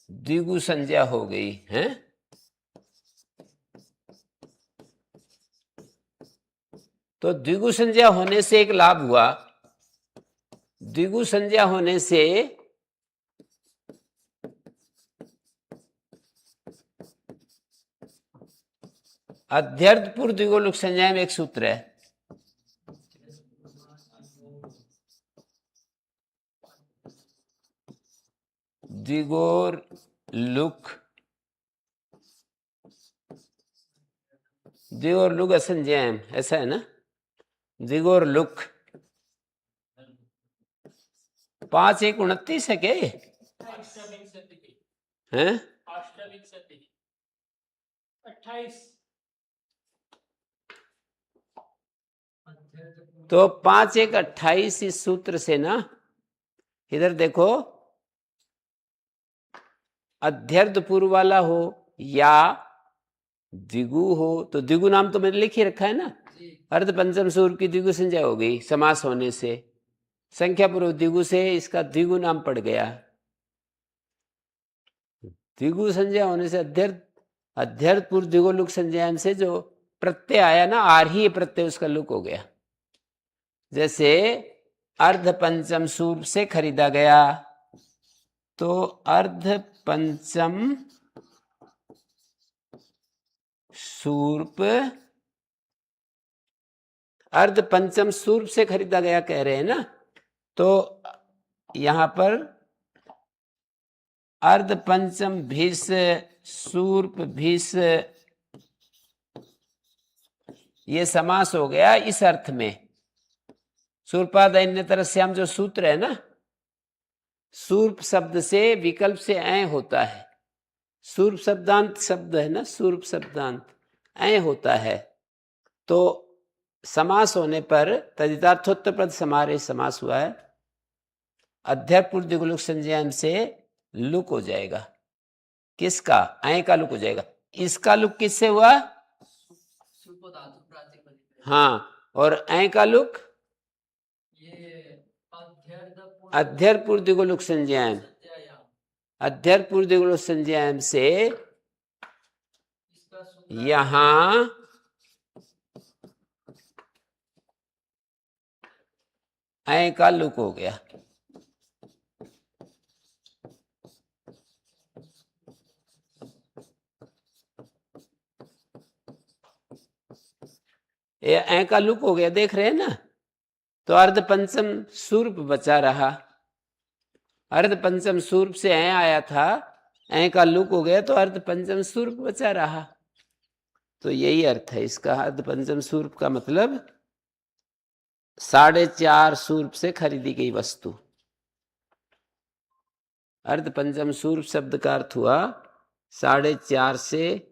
द्विगु संज्ञा हो गई है। तो द्विगु संज्ञा होने से एक लाभ हुआ। द्विगु संज्ञा होने से अध्यर्थपूर्व द्विगोलुक संज्ञा में एक सूत्र है, द्विगोर लुक, द्विगोर लुक असंज्ञायम, ऐसा है ना। द्विगोर लुक 5 1 29 है क्या ये? अष्टविंशति की, हैं? अष्टविंशति 28। तो 5 1 28 इस सूत्र से ना, इधर देखो, अध्यर्थ पूर्व वाला हो या द्विगु हो, तो द्विगु नाम तो मैंने लिख ही रखा है ना। जी, अर्ध पंचम सूर्य की द्विगु संज्ञा हो गई समास होने से, संख्या पूर्व द्विगु से इसका द्विगु नाम पड़ गया। द्विगु संज्ञा होने से अध्यर्थ पूर्व द्विगु लुक संज्ञान से जो प्रत्यय आया ना, आर्ही प्रत्यय, उसका लुक हो गया। जैसे अर्ध पंचम सूर्प से खरीदा गया, तो अर्ध पंचम सूर्प, अर्ध पंचम सूर्प से खरीदा गया कह रहे हैं ना, तो यहां पर अर्ध पंचम भीष सूर्प भीष, ये समास हो गया इस अर्थ में। सूर्पादन्य तरस्याम जो सूत्र है ना, सूर्प शब्द से विकल्प से ऐ होता है, सूर्प शब्दांत शब्द है ना, सूर्प शब्दांत ऐ होता है, तो समास होने पर तदितार्थोत्तर पद समारे समास हुआ है, अध्ययपूर्व द्विगुलुक संज्ञान से लुक हो जाएगा। किसका? ऐ का लुक हो जाएगा। इसका लुक किससे हुआ? सुपोधातु प्रातिपदिक है। हाँ, और ऐ का लुक ये अध्ययपूर्व द्विगुलुक संज्ञान, संज्ञायाम, अध्ययपूर्व द्विगुलुक संज्ञान से इसका सूत्र यहां ऐ का लुक हो गया। ये ऐ का लुक हो गया, देख रहे हैं ना। तो अर्ध पंचम सूर्प बचा रहा, अर्ध पंचम सूर्प से ऐ आया था, ऐ का लुक हो गया, तो अर्ध पंचम सूर्प बचा रहा। तो यही अर्थ है इसका। अर्ध पंचम सूर्प का मतलब 4.5 सूर्प से खरीदी गई वस्तु। अर्ध पंचम सूर्प शब्द का अर्थ हुआ 4.5 से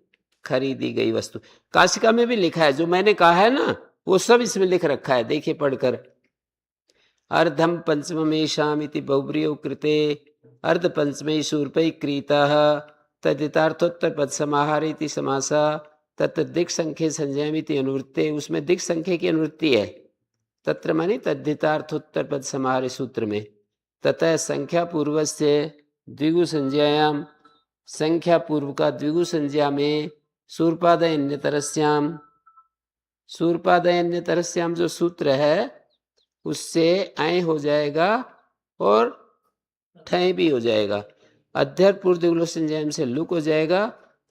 खरीदी गई वस्तु। काशिका में भी लिखा है, जो मैंने कहा है ना, वो सब इसमें लिख रखा है, देखिए पढ़कर। अर्धम पंचमेशाम इति बहुब्रीयो कृते अर्ध पंचमे सूर्पै क्रीतः तदितार्थोत्तर पद समाहार इति समासा तत्र दिक् संख्ये संज्ञामिति अनुवृत्ते। उसमें दिक् संख्ये की अनुवृत्ति है, तत्र माने तद्धितार्थोत्तर पद समाहार सूत्र में। ततः संख्या पूर्व से द्विगु संज्ञायाम, संख्या पूर्व का द्विगु संज्ञा में सूर्पादयन्यतरस्याम, सूर्पादयन्यतरस्याम जो सूत्र है उससे ऐ हो जाएगा और ठय भी हो जाएगा। अध्यय पूर्व द्विगु संज्ञान से लुक हो जाएगा,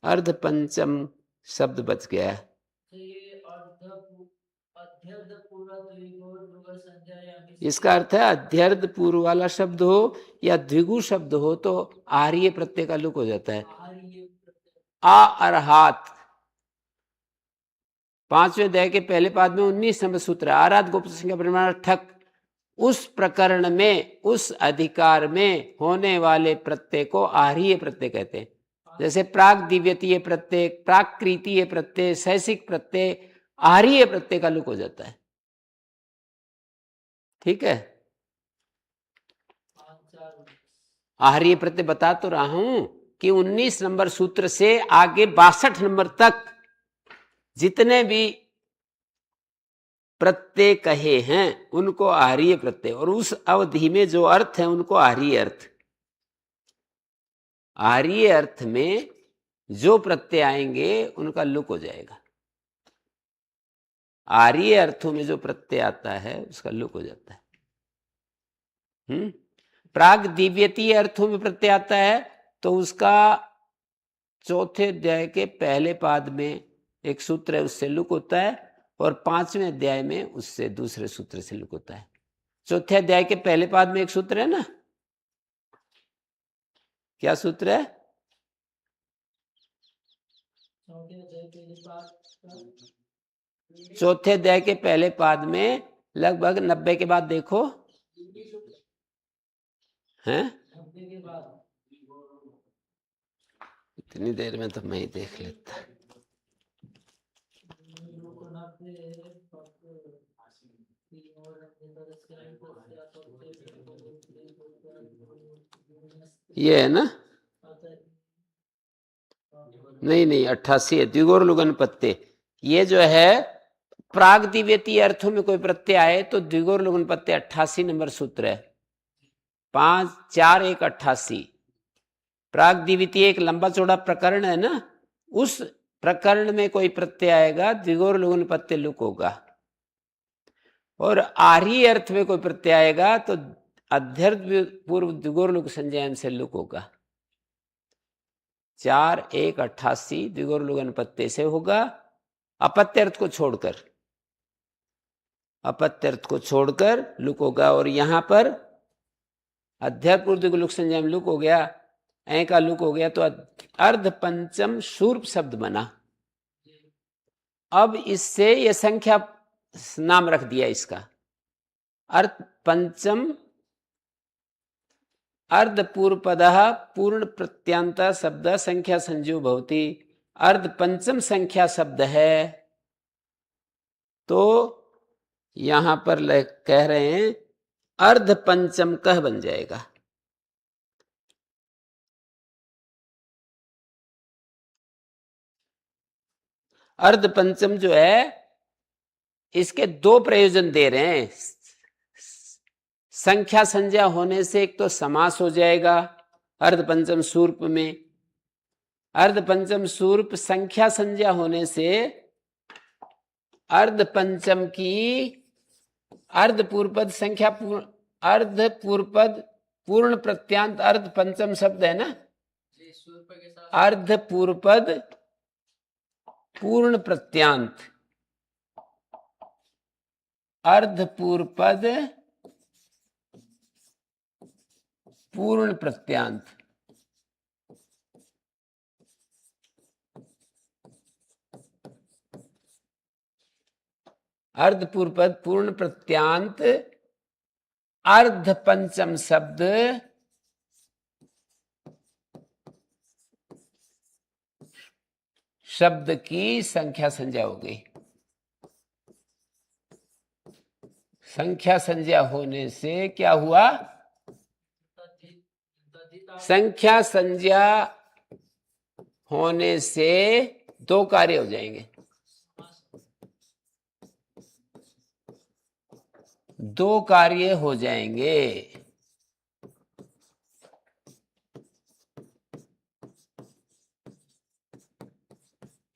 अर्ध पंचम शब्द बच गया है। तो ये अध्यर्थ पूर्व द्विगु संज्ञायाम, इसका अर्थ है अध्यर्थ पूर्व वाला शब्द हो या द्विगु शब्द हो तो आर्य प्रत्यय का लुक हो जाता है। आ अरहात, 5वें अध्याय के पहले पाद में 19 नंबर सूत्र, आराध गोप्त संख्या परिमाण ठक, उस प्रकरण में, उस अधिकार में होने वाले प्रत्यय को आर्य प्रत्यय कहते हैं। जैसे प्राक दिव्यतीय प्रत्यय, प्राकृतीय प्रत्यय, सैसिक प्रत्यय, आर्य प्रत्यय का लुक हो जाता है। ठीक है, आर्य प्रत्यय बता तो रहा हूं कि 19 नंबर सूत्र से आगे 62 नंबर तक जितने भी प्रत्यय कहे हैं उनको आर्य प्रत्यय, और उस अवधि में जो अर्थ है उनको आर्य अर्थ। आर्य अर्थ में जो प्रत्यय आएंगे उनका लुक हो जाएगा, आर्य अर्थों में जो प्रत्यय आता है उसका लुक हो जाता है। प्राग दिव्यतीय अर्थों में प्रत्यय आता है तो उसका 4थे अध्याय के पहले पाद में एक सूत्र है उससे लुक होता है, और 5वें अध्याय में उससे दूसरे सूत्र से लुक होता है। 4थे अध्याय के पहले पाद में एक सूत्र है ना, क्या सूत्र है? चौथे अध्याय के पहले पाद में लगभग 90 के बाद देखो, हैं? नब्बे के बाद इतनी देर में तो मैं ही देख लेता। को नब्बे तीन और नब्बे तो इसके आगे ये है ना? नहीं नहीं, 88 है द्विगुण लुगन पत्ते। ये जो है प्राग दिव्यतीय अर्थों में कोई प्रत्यय आए तो द्विगुण लुगन पत्ते 88 नंबर सूत्र है। 5 4 1 88। प्राग द्वितीय एक लंबा चौड़ा प्रकरण है ना, उस प्रकरण में कोई प्रत्यय आएगा द्विगुण लुगन पत्ते लुक होगा। और आर्ही अर्थ में कोई प्रत्यय आएगा तो अध्यर्थ पूर्व द्विगुण लुक संज्ञान से लुक होगा। 4 1 88 द्विगुण लुगन पत्ते से होगा, अपत्य अर्थ को छोड़कर, अपत्य अर्थ को छोड़कर लुक होगा। और यहां पर अध्यर्थ पूर्व द्विगुण लुक संज्ञा में लुक हो गया, ऐ का लुक हो गया तो अर्ध पंचम शूर्प शब्द बना। अब इससे यह संख्या नाम रख दिया इसका, अर्ध पंचम अर्ध पूर्व पद पूर्ण प्रत्यांत शब्द संख्या संज्ञो भवति। अर्ध पंचम संख्या शब्द है तो यहां पर कह रहे हैं अर्ध पंचम कह बन जाएगा। अर्ध पंचम जो है इसके दो प्रयोजन दे रहे हैं। संख्या संज्ञा होने से एक तो समास हो जाएगा अर्ध पंचम सूर्प में, अर्ध पंचम सूर्प संख्या संज्ञा होने से अर्ध पंचम की अर्ध पूर्वपद संख्या अर्ध पूर्वपद पूर्ण प्रत्यांत अर्ध पंचम शब्द है ना, अर्ध पूर्वपद पूर्ण प्रत्यांत, अर्ध पूर्वपद पूर्ण प्रत्यांत, अर्ध पूर्वपद पूर्ण प्रत्यांत अर्ध पंचम शब्द शब्द की संख्या संज्ञा हो गई। संख्या संज्ञा होने से क्या हुआ? संख्या संज्ञा होने से दो कार्य हो जाएंगे, दो कार्य हो जाएंगे।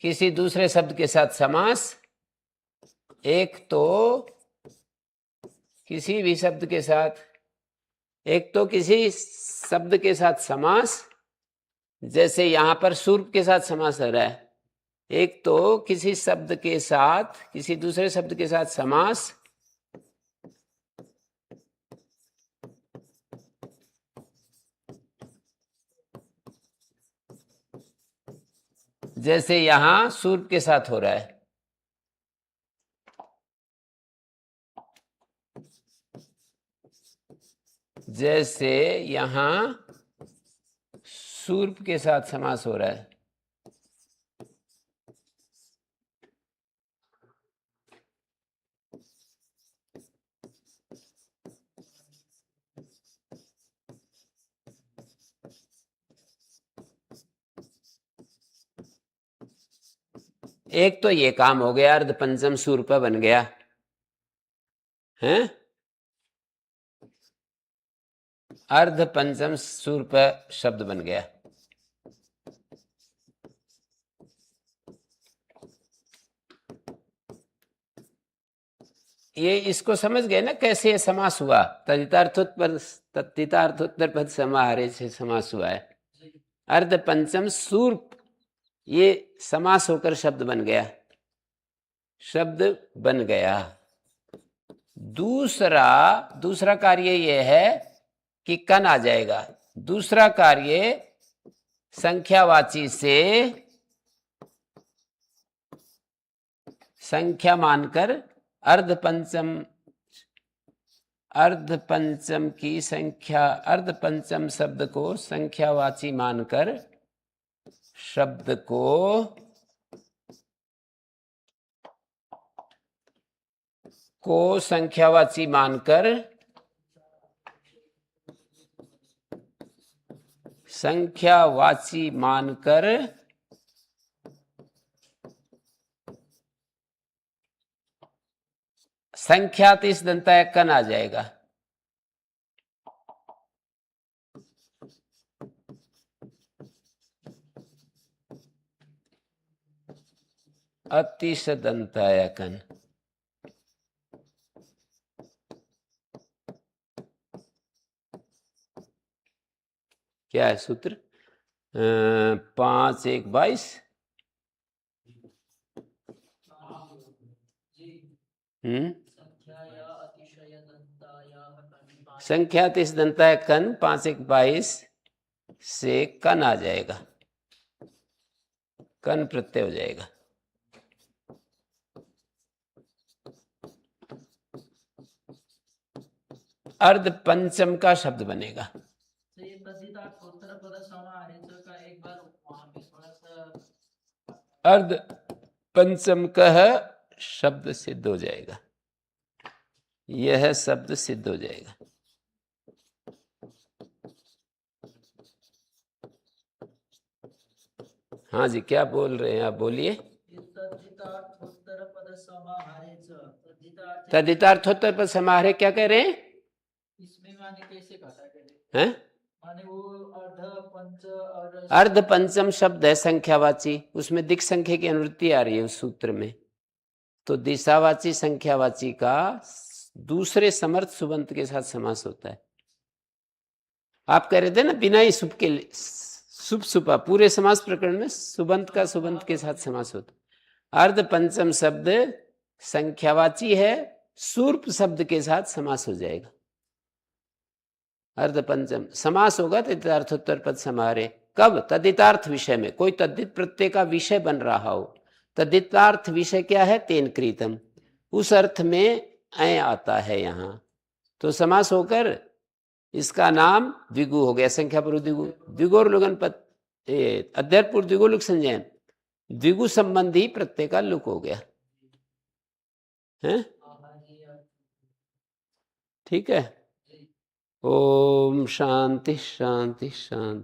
किसी दूसरे शब्द के साथ समास, एक तो किसी भी शब्द के साथ, एक तो किसी शब्द के साथ समास, जैसे यहां पर सूर्प के साथ समास हो रहा है, एक तो किसी शब्द के साथ किसी दूसरे शब्द के साथ समास, जैसे यहां सूर्प के साथ हो रहा है। जैसे यहां सूर्प के साथ समास हो रहा है। एक तो ये काम हो गया, अर्ध पंचम सूर्प बन गया है, अर्ध पंचम सूर्प शब्द बन गया। ये इसको समझ गए ना कैसे ये समास हुआ? तद्धितार्थोत्तर पद समाहारे से समास हुआ है। अर्ध पंचम सूर्प ये समास होकर शब्द बन गया, शब्द बन गया। दूसरा कार्य ये है कि कन आ जाएगा। दूसरा कार्य संख्यावाची से संख्या मानकर अर्ध पंचम अर्ध पंचम की संख्या, अर्ध पंचम शब्द को संख्यावाची मानकर शब्द को संख्यावाची मानकर संख्यात इस दंताय कन आ जाएगा। अतिश दंताय कन, क्या है सूत्र? 5 1 22। संख्यात इस दंताय कन 5 1 22 से कन आ जाएगा, कन प्रत्यय हो जाएगा। अर्ध पंचम का शब्द बनेगा। तो ये तद्धितार्थोत्तर पद समाहारेच का एक बार वहां पे थोड़ा सा अर्ध पंचम का शब्द सिद्ध हो जाएगा, यह शब्द सिद्ध हो जाएगा। हाँ जी, क्या बोल रहे हैं आप? बोलिए। तद्धितार्थोत्तर पद समाहारेच, तद्धितार्थोत्तर पद समाहारे क्या कह रहे हैं? इसमें माने कैसे घटा करे हैं? माने वो अर्ध पंच और अर्ध पंचम शब्द है संख्यावाची, उसमें दिक् संख्या की अनुवृत्ति आ रही है उस सूत्र में। तो दिशावाची संख्यावाची का दूसरे समर्थ सुबंत के साथ समास होता है। आप कह रहे थे ना बिना ही सुप के सुप सुपा, पूरे समास प्रकरण में सुबंत का सुबंत के साथ समास होता। अर्ध पंचम शब्द संख्यावाची है, सूर्प शब्द के साथ समास हो जाएगा। अर्ध पंचम समास होगा तद्धितार्थोत्तर पद समाहारे। कब? तद्धितार्थ विषय में, कोई तद्धित प्रत्यय का विषय बन रहा हो। तद्धितार्थ विषय क्या है? तेन कृतम, उस अर्थ में ऐ आता है यहाँ, तो समास होकर इसका नाम द्विगु हो गया। संख्या पर द्विगु, द्विगोर लुगन पद अध्ययपूर्व द्विगु लुक संजयन, द्विगु संबंधी प्रत्यय का लुक हो गया है। ठीक है। ओम शांति शांति शांति।